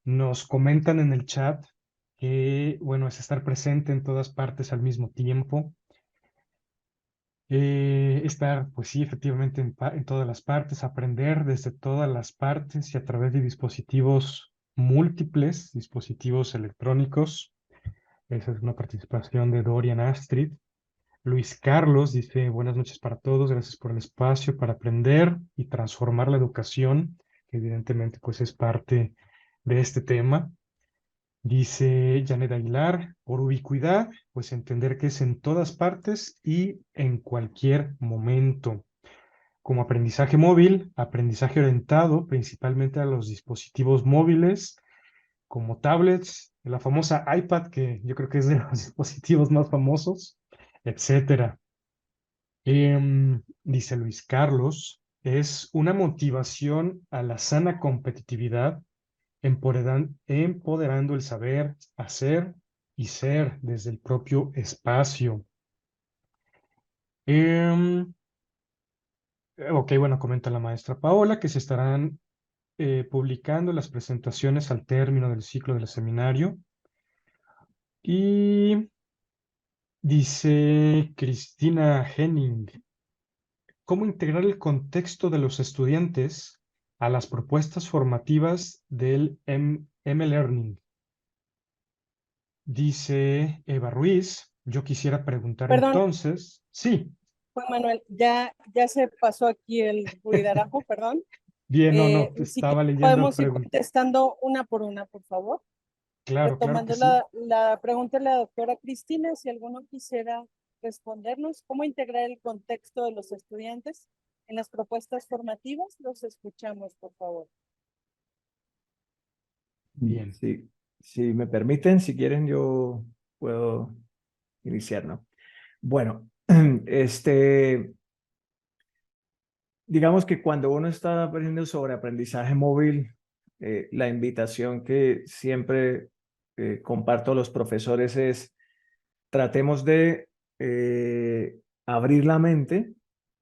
Nos comentan en el chat que, bueno, es estar presente en todas partes al mismo tiempo. Estar, pues sí, efectivamente en todas las partes, aprender desde todas las partes y a través de dispositivos múltiples, dispositivos electrónicos. Esa es una participación de Dorian Astrid. Luis Carlos dice, buenas noches para todos, gracias por el espacio para aprender y transformar la educación, que evidentemente pues es parte de este tema. Dice Janet Aguilar, por ubicuidad, pues entender que es en todas partes y en cualquier momento. Como aprendizaje móvil, aprendizaje orientado principalmente a los dispositivos móviles, como tablets, la famosa iPad, que yo creo que es de los dispositivos más famosos, etcétera. Dice Luis Carlos, es una motivación a la sana competitividad, empoderando el saber, hacer y ser desde el propio espacio. Em, ok, bueno, comenta la maestra Paola que se estarán publicando las presentaciones al término del ciclo del seminario. Y dice Cristina Henning, ¿cómo integrar el contexto de los estudiantes a las propuestas formativas del M-Learning? Dice Eva Ruiz, yo quisiera preguntar Perdón, entonces, sí, Juan Manuel, ya se pasó aquí el ruidarajo, perdón. bien, no, Si estaba quieres, leyendo podemos ir preguntas. contestando una por una, por favor. Claro que Retomando sí. la pregunta de la doctora Cristina, si alguno quisiera respondernos, ¿cómo integrar el contexto de los estudiantes en las propuestas formativas? Los escuchamos, por favor. Bien, Sí, si me permiten, si quieren, yo puedo iniciar, ¿no? Bueno, digamos que cuando uno está aprendiendo sobre aprendizaje móvil, la invitación que siempre comparto a los profesores es tratemos de abrir la mente,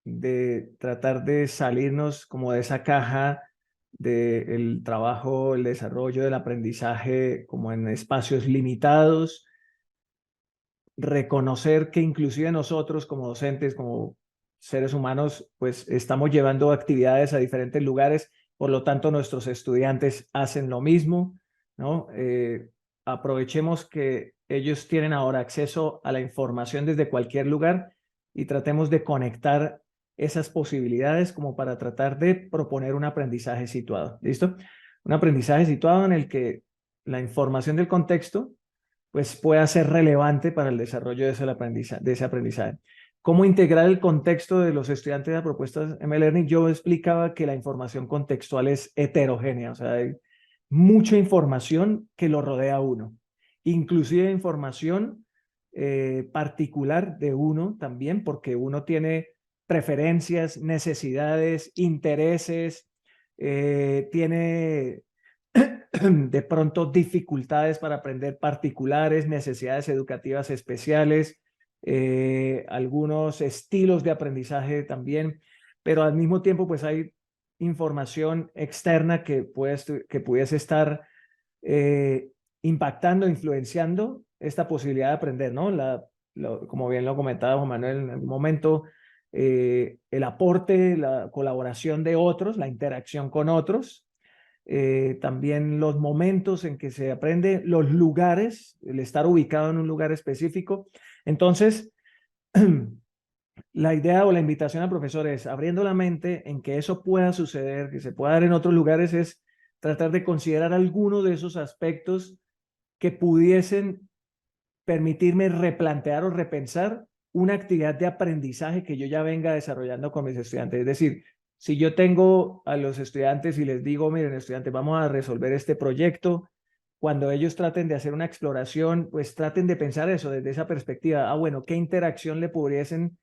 de tratar de salirnos como de esa caja del trabajo, el desarrollo del aprendizaje como en espacios limitados, reconocer que inclusive nosotros como docentes, como seres humanos, pues estamos llevando actividades a diferentes lugares, por lo tanto nuestros estudiantes hacen lo mismo, ¿no? Aprovechemos que ellos tienen ahora acceso a la información desde cualquier lugar y tratemos de conectar esas posibilidades como para tratar de proponer un aprendizaje situado, ¿listo? Un aprendizaje situado en el que la información del contexto pues pueda ser relevante para el desarrollo de ese aprendizaje. ¿Cómo integrar el contexto de los estudiantes a propuestas M-Learning? Yo explicaba que la información contextual es heterogénea, o sea, hay mucha información que lo rodea a uno, inclusive información particular de uno también, porque uno tiene preferencias, necesidades, intereses, tiene de pronto dificultades para aprender particulares, necesidades educativas especiales, algunos estilos de aprendizaje también, pero al mismo tiempo pues hay información externa que pudiese estar impactando, influenciando esta posibilidad de aprender, ¿no? Como bien lo comentaba Juan Manuel en algún momento, el aporte, la colaboración de otros, la interacción con otros, también los momentos en que se aprende, los lugares, el estar ubicado en un lugar específico. Entonces, la idea o la invitación al profesor es, abriendo la mente en que eso pueda suceder, que se pueda dar en otros lugares, es tratar de considerar alguno de esos aspectos que pudiesen permitirme replantear o repensar una actividad de aprendizaje que yo ya venga desarrollando con mis estudiantes. Es decir, si yo tengo a los estudiantes y les digo, miren, estudiantes, vamos a resolver este proyecto, cuando ellos traten de hacer una exploración, pues traten de pensar eso desde esa perspectiva. Ah, bueno, ¿qué interacción le pudiesen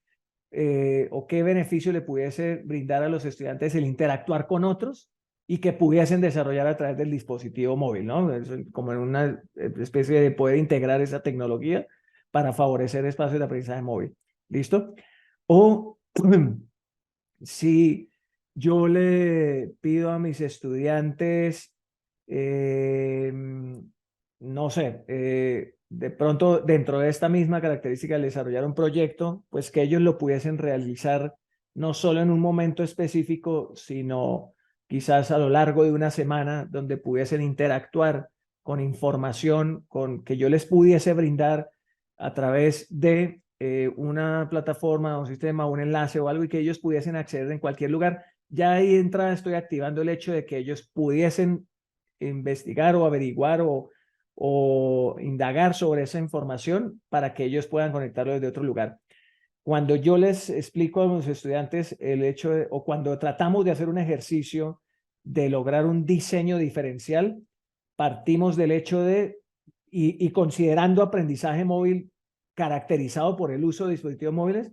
o qué beneficio le pudiese brindar a los estudiantes el interactuar con otros y que pudiesen desarrollar a través del dispositivo móvil, ¿no? Como en una especie de poder integrar esa tecnología para favorecer espacios de aprendizaje móvil. ¿Listo? O si yo le pido a mis estudiantes, no sé, de pronto dentro de esta misma característica de desarrollar un proyecto, pues que ellos lo pudiesen realizar no solo en un momento específico, sino quizás a lo largo de una semana donde pudiesen interactuar con información con que yo les pudiese brindar a través de una plataforma, un sistema, un enlace o algo y que ellos pudiesen acceder en cualquier lugar. Ya ahí de entrada estoy activando el hecho de que ellos pudiesen investigar o averiguar o indagar sobre esa información para que ellos puedan conectarlo desde otro lugar. Cuando yo les explico a los estudiantes el hecho de, o cuando tratamos de hacer un ejercicio de lograr un diseño diferencial, partimos del hecho de y considerando aprendizaje móvil caracterizado por el uso de dispositivos móviles,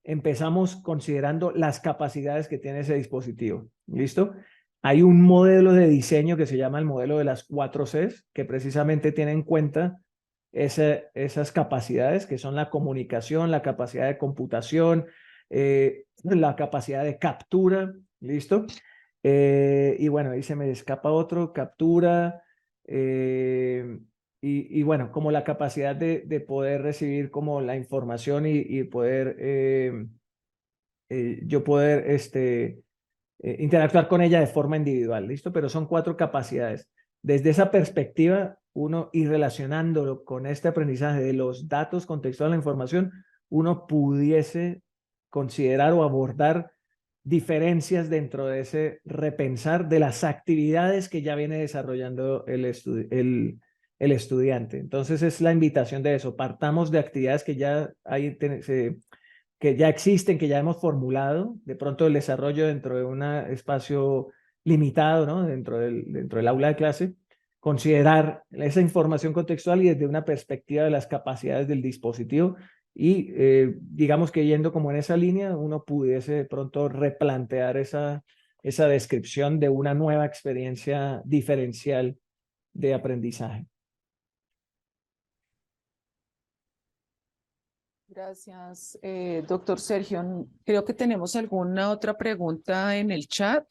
empezamos considerando las capacidades que tiene ese dispositivo. ¿Listo? Hay un modelo de diseño que se llama el modelo de las 4 Cs, que precisamente tiene en cuenta esas capacidades, que son la comunicación, la capacidad de computación, la capacidad de captura. ¿Listo? Y bueno, ahí se me escapa otro, captura, y bueno, como la capacidad de poder recibir como la información y poder, yo poder interactuar con ella de forma individual, ¿listo? Pero son 4 capacidades. Desde esa perspectiva, uno y relacionándolo con este aprendizaje de los datos contextuales de la información, uno pudiese considerar o abordar diferencias dentro de ese repensar de las actividades que ya viene desarrollando el estudiante. Entonces es la invitación de eso. Partamos de actividades que ya que ya existen, que ya hemos formulado, de pronto el desarrollo dentro de un espacio limitado, ¿no? Dentro del aula de clase, considerar esa información contextual y desde una perspectiva de las capacidades del dispositivo y digamos que yendo como en esa línea, uno pudiese de pronto replantear esa descripción de una nueva experiencia diferencial de aprendizaje. Gracias, doctor Sergio. Creo que tenemos alguna otra pregunta en el chat.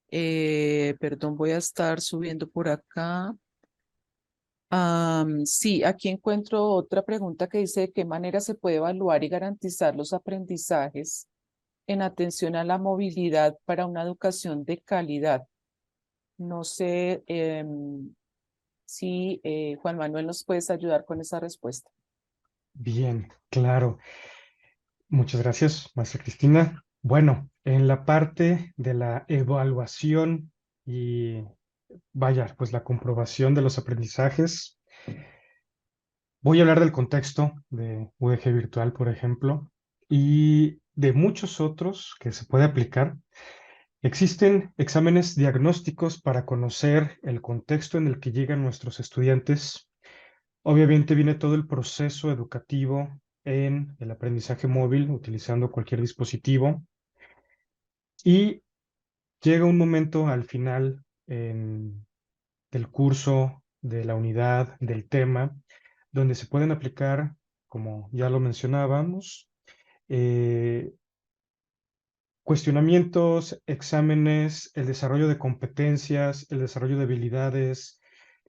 Perdón, voy a estar subiendo por acá. Sí, aquí encuentro otra pregunta que dice: ¿de qué manera se puede evaluar y garantizar los aprendizajes en atención a la movilidad para una educación de calidad? No sé si Juan Manuel nos puedes ayudar con esa respuesta. Bien, claro. Muchas gracias, maestra Cristina. Bueno, en la parte de la evaluación y vaya, pues la comprobación de los aprendizajes, voy a hablar del contexto de UDG Virtual, por ejemplo, y de muchos otros que se puede aplicar. Existen exámenes diagnósticos para conocer el contexto en el que llegan nuestros estudiantes. Obviamente viene todo el proceso educativo en el aprendizaje móvil utilizando cualquier dispositivo y llega un momento al final del curso, de la unidad, del tema, donde se pueden aplicar, como ya lo mencionábamos, eh, cuestionamientos, exámenes, el desarrollo de competencias, el desarrollo de habilidades,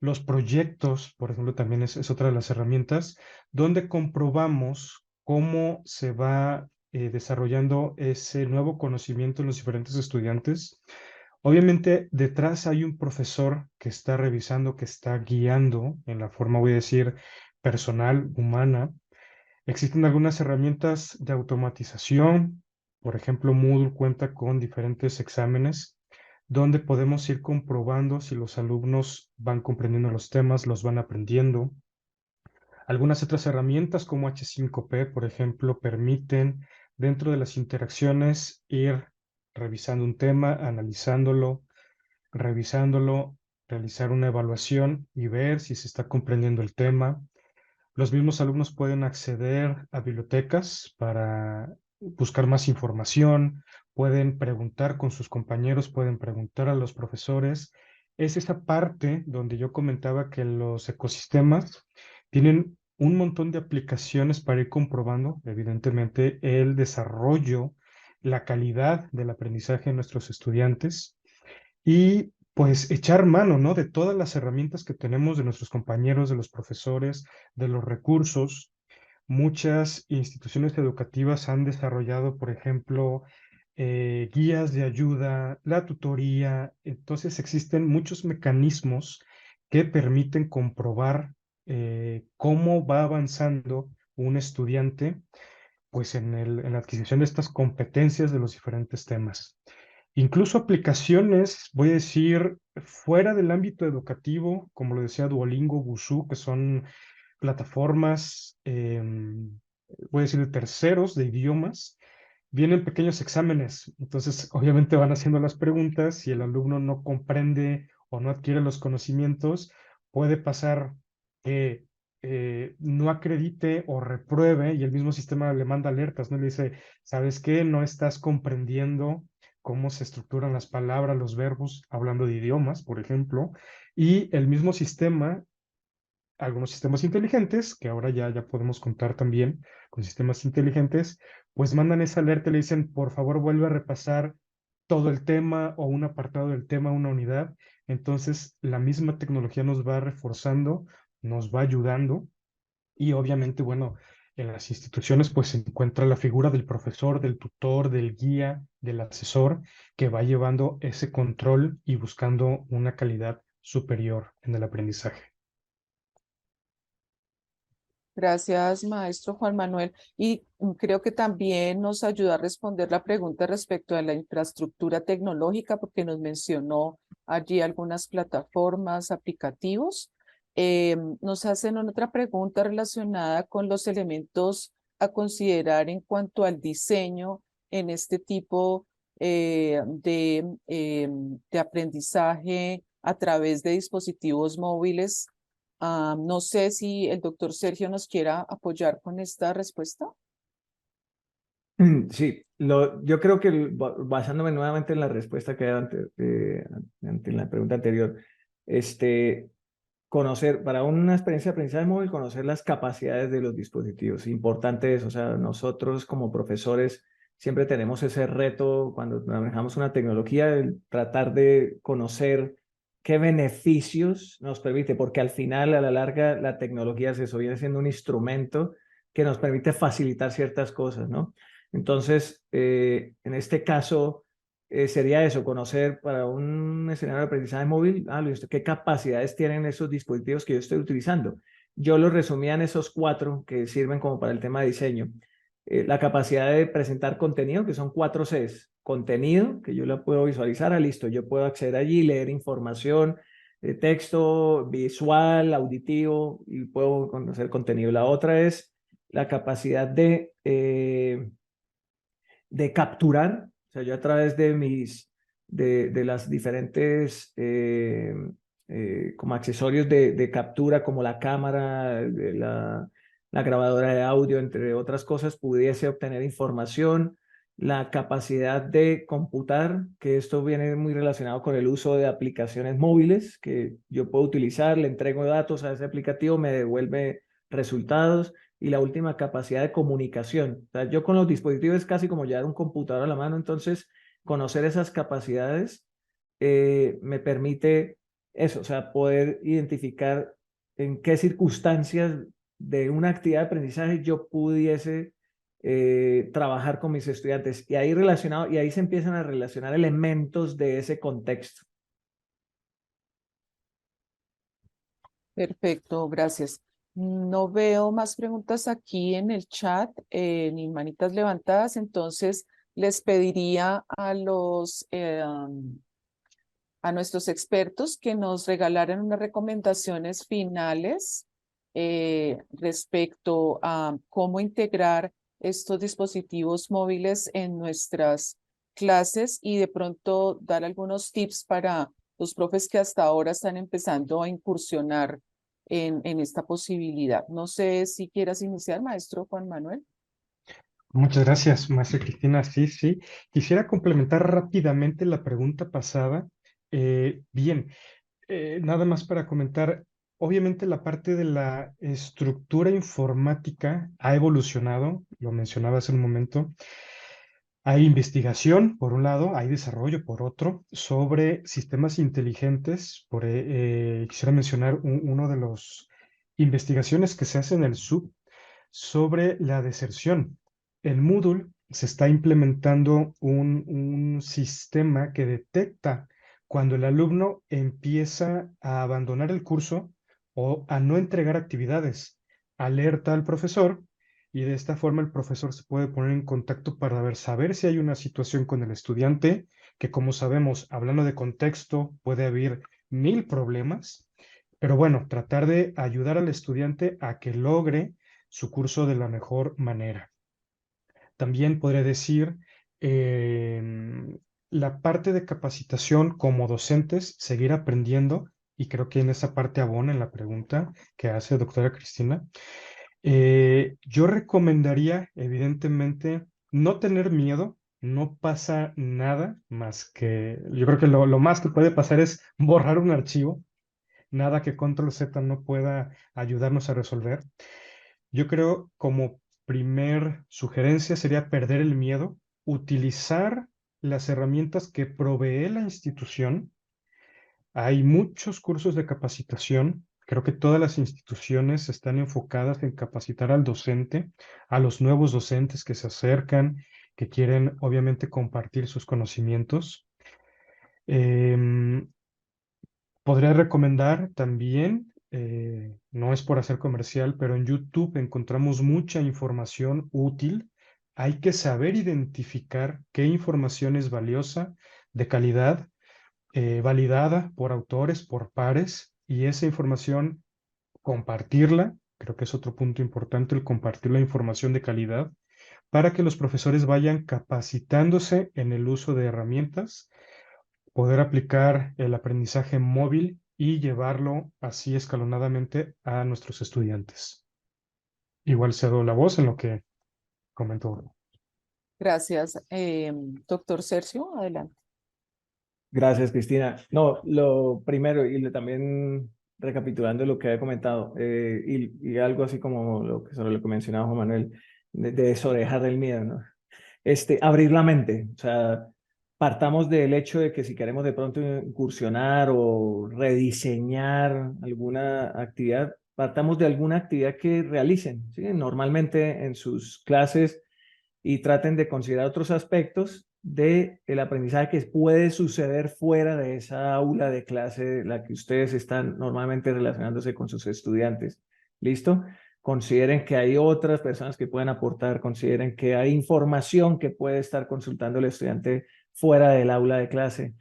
los proyectos, por ejemplo, también es otra de las herramientas, donde comprobamos cómo se va desarrollando ese nuevo conocimiento en los diferentes estudiantes. Obviamente, detrás hay un profesor que está revisando, que está guiando en la forma, voy a decir, personal, humana. Existen algunas herramientas de automatización. Por ejemplo, Moodle cuenta con diferentes exámenes donde podemos ir comprobando si los alumnos van comprendiendo los temas, los van aprendiendo. Algunas otras herramientas como H5P, por ejemplo, permiten dentro de las interacciones ir revisando un tema, analizándolo, revisándolo, realizar una evaluación y ver si se está comprendiendo el tema. Los mismos alumnos pueden acceder a bibliotecas para buscar más información, pueden preguntar con sus compañeros, pueden preguntar a los profesores. Es esa parte donde yo comentaba que los ecosistemas tienen un montón de aplicaciones para ir comprobando, evidentemente, el desarrollo, la calidad del aprendizaje de nuestros estudiantes y pues echar mano, ¿no? De todas las herramientas que tenemos de nuestros compañeros, de los profesores, de los recursos. Muchas instituciones educativas han desarrollado, por ejemplo, guías de ayuda, la tutoría. Entonces existen muchos mecanismos que permiten comprobar cómo va avanzando un estudiante, pues en la adquisición de estas competencias de los diferentes temas. Incluso aplicaciones, voy a decir, fuera del ámbito educativo, como lo decía Duolingo, Busuu, que son plataformas, voy a decir, de terceros, de idiomas, vienen pequeños exámenes. Entonces, obviamente van haciendo las preguntas. Si el alumno no comprende o no adquiere los conocimientos, puede pasar que no acredite o repruebe, y el mismo sistema le manda alertas, ¿no? Le dice, ¿sabes qué? No estás comprendiendo cómo se estructuran las palabras, los verbos, hablando de idiomas, por ejemplo, y el mismo sistema, algunos sistemas inteligentes, que ahora ya podemos contar también con sistemas inteligentes, pues mandan esa alerta y le dicen, por favor, vuelve a repasar todo el tema o un apartado del tema, una unidad. Entonces, la misma tecnología nos va reforzando, nos va ayudando y obviamente, bueno, en las instituciones pues se encuentra la figura del profesor, del tutor, del guía, del asesor, que va llevando ese control y buscando una calidad superior en el aprendizaje. Gracias, maestro Juan Manuel. Y creo que también nos ayuda a responder la pregunta respecto a la infraestructura tecnológica, porque nos mencionó allí algunas plataformas, aplicativos. Nos hacen otra pregunta relacionada con los elementos a considerar en cuanto al diseño en este tipo de aprendizaje a través de dispositivos móviles. No sé si el doctor Sergio nos quiera apoyar con esta respuesta. Sí, yo creo que basándome nuevamente en la respuesta que ante, ante la pregunta anterior, conocer, para una experiencia de aprendizaje móvil, conocer las capacidades de los dispositivos. Importante es, o sea, nosotros como profesores siempre tenemos ese reto cuando manejamos una tecnología, el tratar de conocer qué beneficios nos permite, porque al final, a la larga, la tecnología es eso, viene siendo un instrumento que nos permite facilitar ciertas cosas, ¿no? Entonces, en este caso, sería eso, conocer para un escenario de aprendizaje móvil, listo, qué capacidades tienen esos dispositivos que yo estoy utilizando. Yo los resumía en esos 4 que sirven como para el tema de diseño. La capacidad de presentar contenido, que son 4 Cs. Contenido, que yo la puedo visualizar, listo, yo puedo acceder allí, leer información, texto, visual, auditivo, y puedo conocer contenido. La otra es la capacidad de capturar, o sea, yo a través de de las diferentes como accesorios de captura, como la cámara, la grabadora de audio, entre otras cosas, pudiese obtener información, la capacidad de computar, que esto viene muy relacionado con el uso de aplicaciones móviles, que yo puedo utilizar, le entrego datos a ese aplicativo, me devuelve resultados y la última capacidad de comunicación. O sea, yo con los dispositivos es casi como llevar un computador a la mano, entonces conocer esas capacidades me permite eso, o sea, poder identificar en qué circunstancias de una actividad de aprendizaje yo pudiese trabajar con mis estudiantes y ahí relacionado y ahí se empiezan a relacionar elementos de ese contexto. Perfecto, gracias. No veo más preguntas aquí en el chat, ni manitas levantadas, entonces les pediría a nuestros expertos que nos regalaran unas recomendaciones finales respecto a cómo integrar estos dispositivos móviles en nuestras clases y de pronto dar algunos tips para los profes que hasta ahora están empezando a incursionar en esta posibilidad. No sé si quieras iniciar, maestro Juan Manuel. Muchas gracias, maestra Cristina. Sí, sí. Quisiera complementar rápidamente la pregunta pasada. Bien, nada más para comentar, obviamente la parte de la estructura informática ha evolucionado, lo mencionaba hace un momento. Hay investigación, por un lado, hay desarrollo, por otro, sobre sistemas inteligentes. Quisiera mencionar uno de las investigaciones que se hace en el SUB sobre la deserción. En Moodle se está implementando un sistema que detecta cuando el alumno empieza a abandonar el curso o a no entregar actividades. Alerta al profesor y de esta forma el profesor se puede poner en contacto para saber si hay una situación con el estudiante, que como sabemos, hablando de contexto, puede haber 1000 problemas, pero bueno, tratar de ayudar al estudiante a que logre su curso de la mejor manera. También podría decir la parte de capacitación como docentes, seguir aprendiendo y creo que en esa parte abona en la pregunta que hace doctora Cristina. Yo recomendaría, evidentemente, no tener miedo. No pasa nada más que, yo creo que lo más que puede pasar es borrar un archivo. Nada que Control Z no pueda ayudarnos a resolver. Yo creo como primer sugerencia sería perder el miedo, utilizar las herramientas que provee la institución. Hay muchos cursos de capacitación. Creo que todas las instituciones están enfocadas en capacitar al docente, a los nuevos docentes que se acercan, que quieren obviamente compartir sus conocimientos. Em, Podría recomendar también, no es por hacer comercial, pero en YouTube encontramos mucha información útil. Hay que saber identificar qué información es valiosa, de calidad, validada por autores, por pares, y esa información compartirla. Creo que es otro punto importante, el compartir la información de calidad para que los profesores vayan capacitándose en el uso de herramientas, poder aplicar el aprendizaje móvil y llevarlo así escalonadamente a nuestros estudiantes. Igual cedo la voz en lo que comentó. Gracias. Doctor Sergio, adelante. Gracias, Cristina. No, lo primero, también recapitulando lo que había comentado, y algo así como sobre lo que mencionaba Juan Manuel, de eso, dejar el miedo, ¿no? Abrir la mente, o sea, partamos del hecho de que si queremos de pronto incursionar o rediseñar alguna actividad, partamos de alguna actividad que realicen, ¿sí? Normalmente en sus clases, y traten de considerar otros aspectos del aprendizaje que puede suceder fuera de esa aula de clase en la que ustedes están normalmente relacionándose con sus estudiantes. ¿Listo? Consideren que hay otras personas que pueden aportar, consideren que hay información que puede estar consultando el estudiante fuera del aula de clase,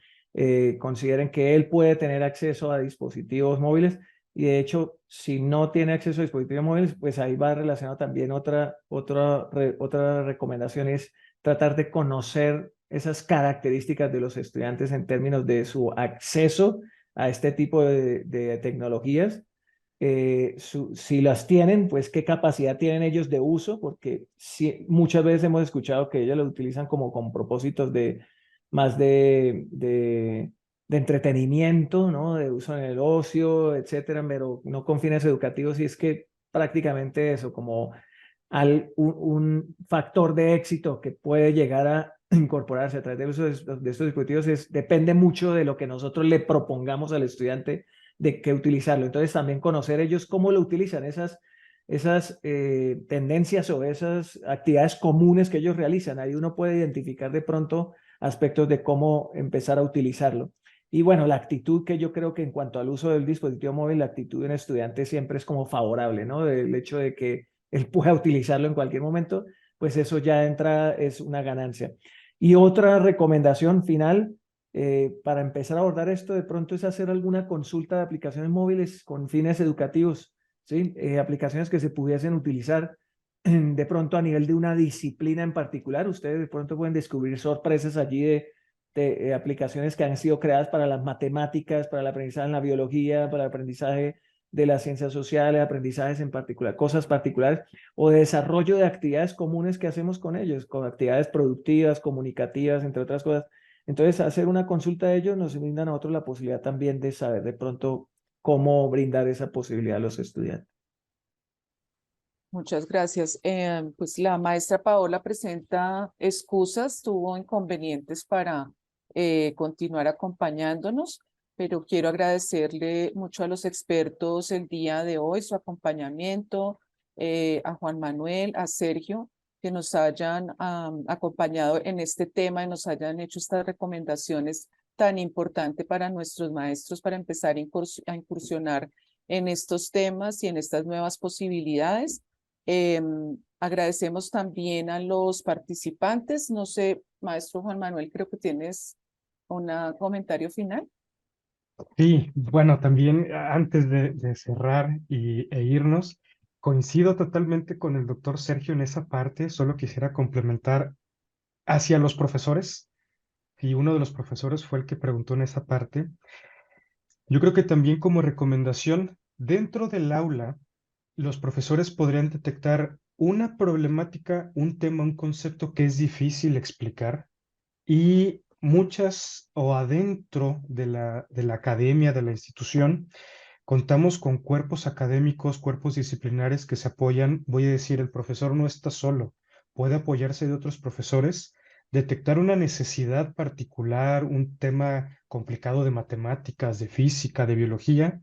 consideren que él puede tener acceso a dispositivos móviles, y de hecho, si no tiene acceso a dispositivos móviles, pues ahí va relacionado también otra recomendación, es tratar de conocer esas características de los estudiantes en términos de su acceso a este tipo de tecnologías. Si las tienen, pues qué capacidad tienen ellos de uso, porque muchas veces hemos escuchado que ellos lo utilizan como con propósitos más de entretenimiento, ¿no? De uso en el ocio, etcétera, pero no con fines educativos, y es que prácticamente eso, como un factor de éxito que puede llegar a incorporarse a través del uso de estos dispositivos depende mucho de lo que nosotros le propongamos al estudiante de qué utilizarlo. Entonces también conocer ellos cómo lo utilizan, esas tendencias o esas actividades comunes que ellos realizan. Ahí uno puede identificar de pronto aspectos de cómo empezar a utilizarlo. Y bueno, la actitud, que yo creo que en cuanto al uso del dispositivo móvil, la actitud de un estudiante siempre es como favorable, ¿no? El hecho de que él pueda utilizarlo en cualquier momento, pues eso ya es una ganancia. Y otra recomendación final, para empezar a abordar esto, de pronto es hacer alguna consulta de aplicaciones móviles con fines educativos, ¿sí? Aplicaciones que se pudiesen utilizar de pronto a nivel de una disciplina en particular. Ustedes de pronto pueden descubrir sorpresas allí de aplicaciones que han sido creadas para las matemáticas, para el aprendizaje en la biología, para el aprendizaje de las ciencias sociales, aprendizajes en particular, cosas particulares, o de desarrollo de actividades comunes que hacemos con ellos, con actividades productivas, comunicativas, entre otras cosas. Entonces, hacer una consulta de ellos nos brinda a nosotros la posibilidad también de saber de pronto cómo brindar esa posibilidad a los estudiantes. Muchas gracias. Pues la maestra Paola presenta excusas, tuvo inconvenientes para continuar acompañándonos, pero quiero agradecerle mucho a los expertos el día de hoy, su acompañamiento, a Juan Manuel, a Sergio, que nos hayan acompañado en este tema y nos hayan hecho estas recomendaciones tan importantes para nuestros maestros para empezar a incursionar en estos temas y en estas nuevas posibilidades. Agradecemos también a los participantes. No sé, maestro Juan Manuel, creo que tienes un comentario final. Sí, bueno, también antes de cerrar e irnos, coincido totalmente con el doctor Sergio en esa parte, solo quisiera complementar hacia los profesores, y uno de los profesores fue el que preguntó en esa parte. Yo creo que también como recomendación, dentro del aula, los profesores podrían detectar una problemática, un tema, un concepto que es difícil explicar y muchas o adentro de la academia, de la institución, contamos con cuerpos académicos, cuerpos disciplinares que se apoyan. Voy a decir, el profesor no está solo, puede apoyarse de otros profesores, detectar una necesidad particular, un tema complicado de matemáticas, de física, de biología,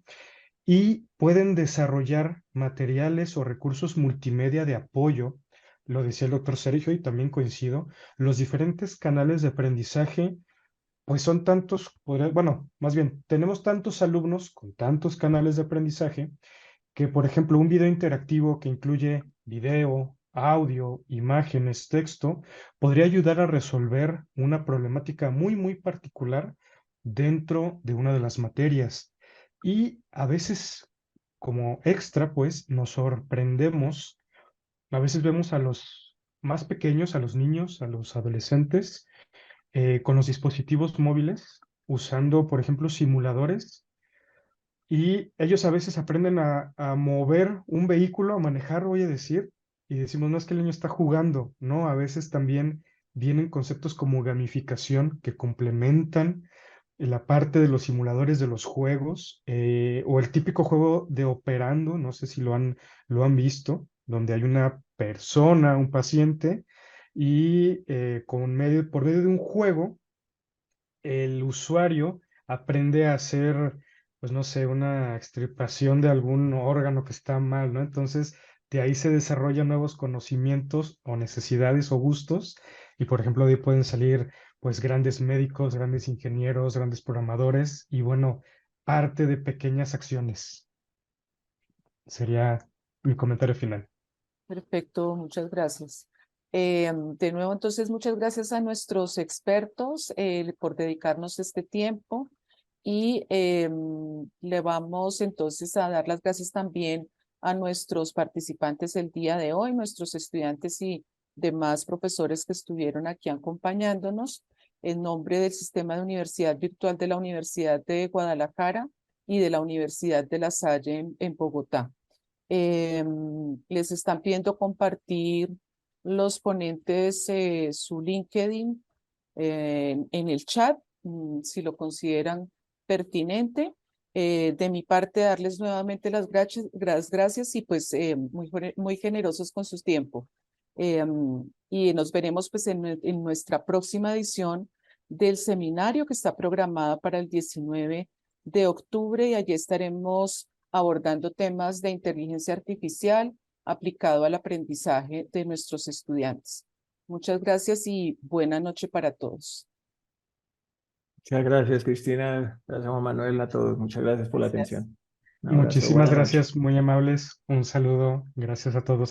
y pueden desarrollar materiales o recursos multimedia de apoyo. Lo decía el doctor Sergio y también coincido, los diferentes canales de aprendizaje pues son tantos, bueno, más bien, tenemos tantos alumnos con tantos canales de aprendizaje que, por ejemplo, un video interactivo que incluye video, audio, imágenes, texto, podría ayudar a resolver una problemática muy, muy particular dentro de una de las materias. Y a veces, como extra, pues nos sorprendemos, a veces vemos a los más pequeños, a los niños, a los adolescentes, con los dispositivos móviles, usando, por ejemplo, simuladores, y ellos a veces aprenden a mover un vehículo, a manejar, voy a decir, y decimos, no es que el niño está jugando, no, a veces también vienen conceptos como gamificación que complementan la parte de los simuladores de los juegos, o el típico juego de operando, no sé si lo han visto, donde hay una persona, un paciente, y por medio de un juego, el usuario aprende a hacer, pues no sé, una extirpación de algún órgano que está mal, ¿no? Entonces, de ahí se desarrollan nuevos conocimientos o necesidades o gustos, y por ejemplo, de ahí pueden salir, pues, grandes médicos, grandes ingenieros, grandes programadores, y bueno, parte de pequeñas acciones. Sería mi comentario final. Perfecto, muchas gracias. De nuevo, entonces, muchas gracias a nuestros expertos por dedicarnos este tiempo y le vamos entonces a dar las gracias también a nuestros participantes el día de hoy, nuestros estudiantes y demás profesores que estuvieron aquí acompañándonos en nombre del Sistema de Universidad Virtual de la Universidad de Guadalajara y de la Universidad de La Salle en Bogotá. Les están pidiendo compartir los ponentes su LinkedIn en el chat, si lo consideran pertinente. De mi parte, darles nuevamente las gracias y pues muy generosos con su tiempo. Y nos veremos pues en nuestra próxima edición del seminario que está programada para el 19 de octubre y allí estaremos abordando temas de inteligencia artificial aplicado al aprendizaje de nuestros estudiantes. Muchas gracias y buena noche para todos. Muchas gracias, Cristina. Gracias, Juan Manuel, a todos. Muchas gracias por la Gracias. atención. Un abrazo, Muchísimas buenas noches. gracias, muy amables. Un saludo, gracias a todos.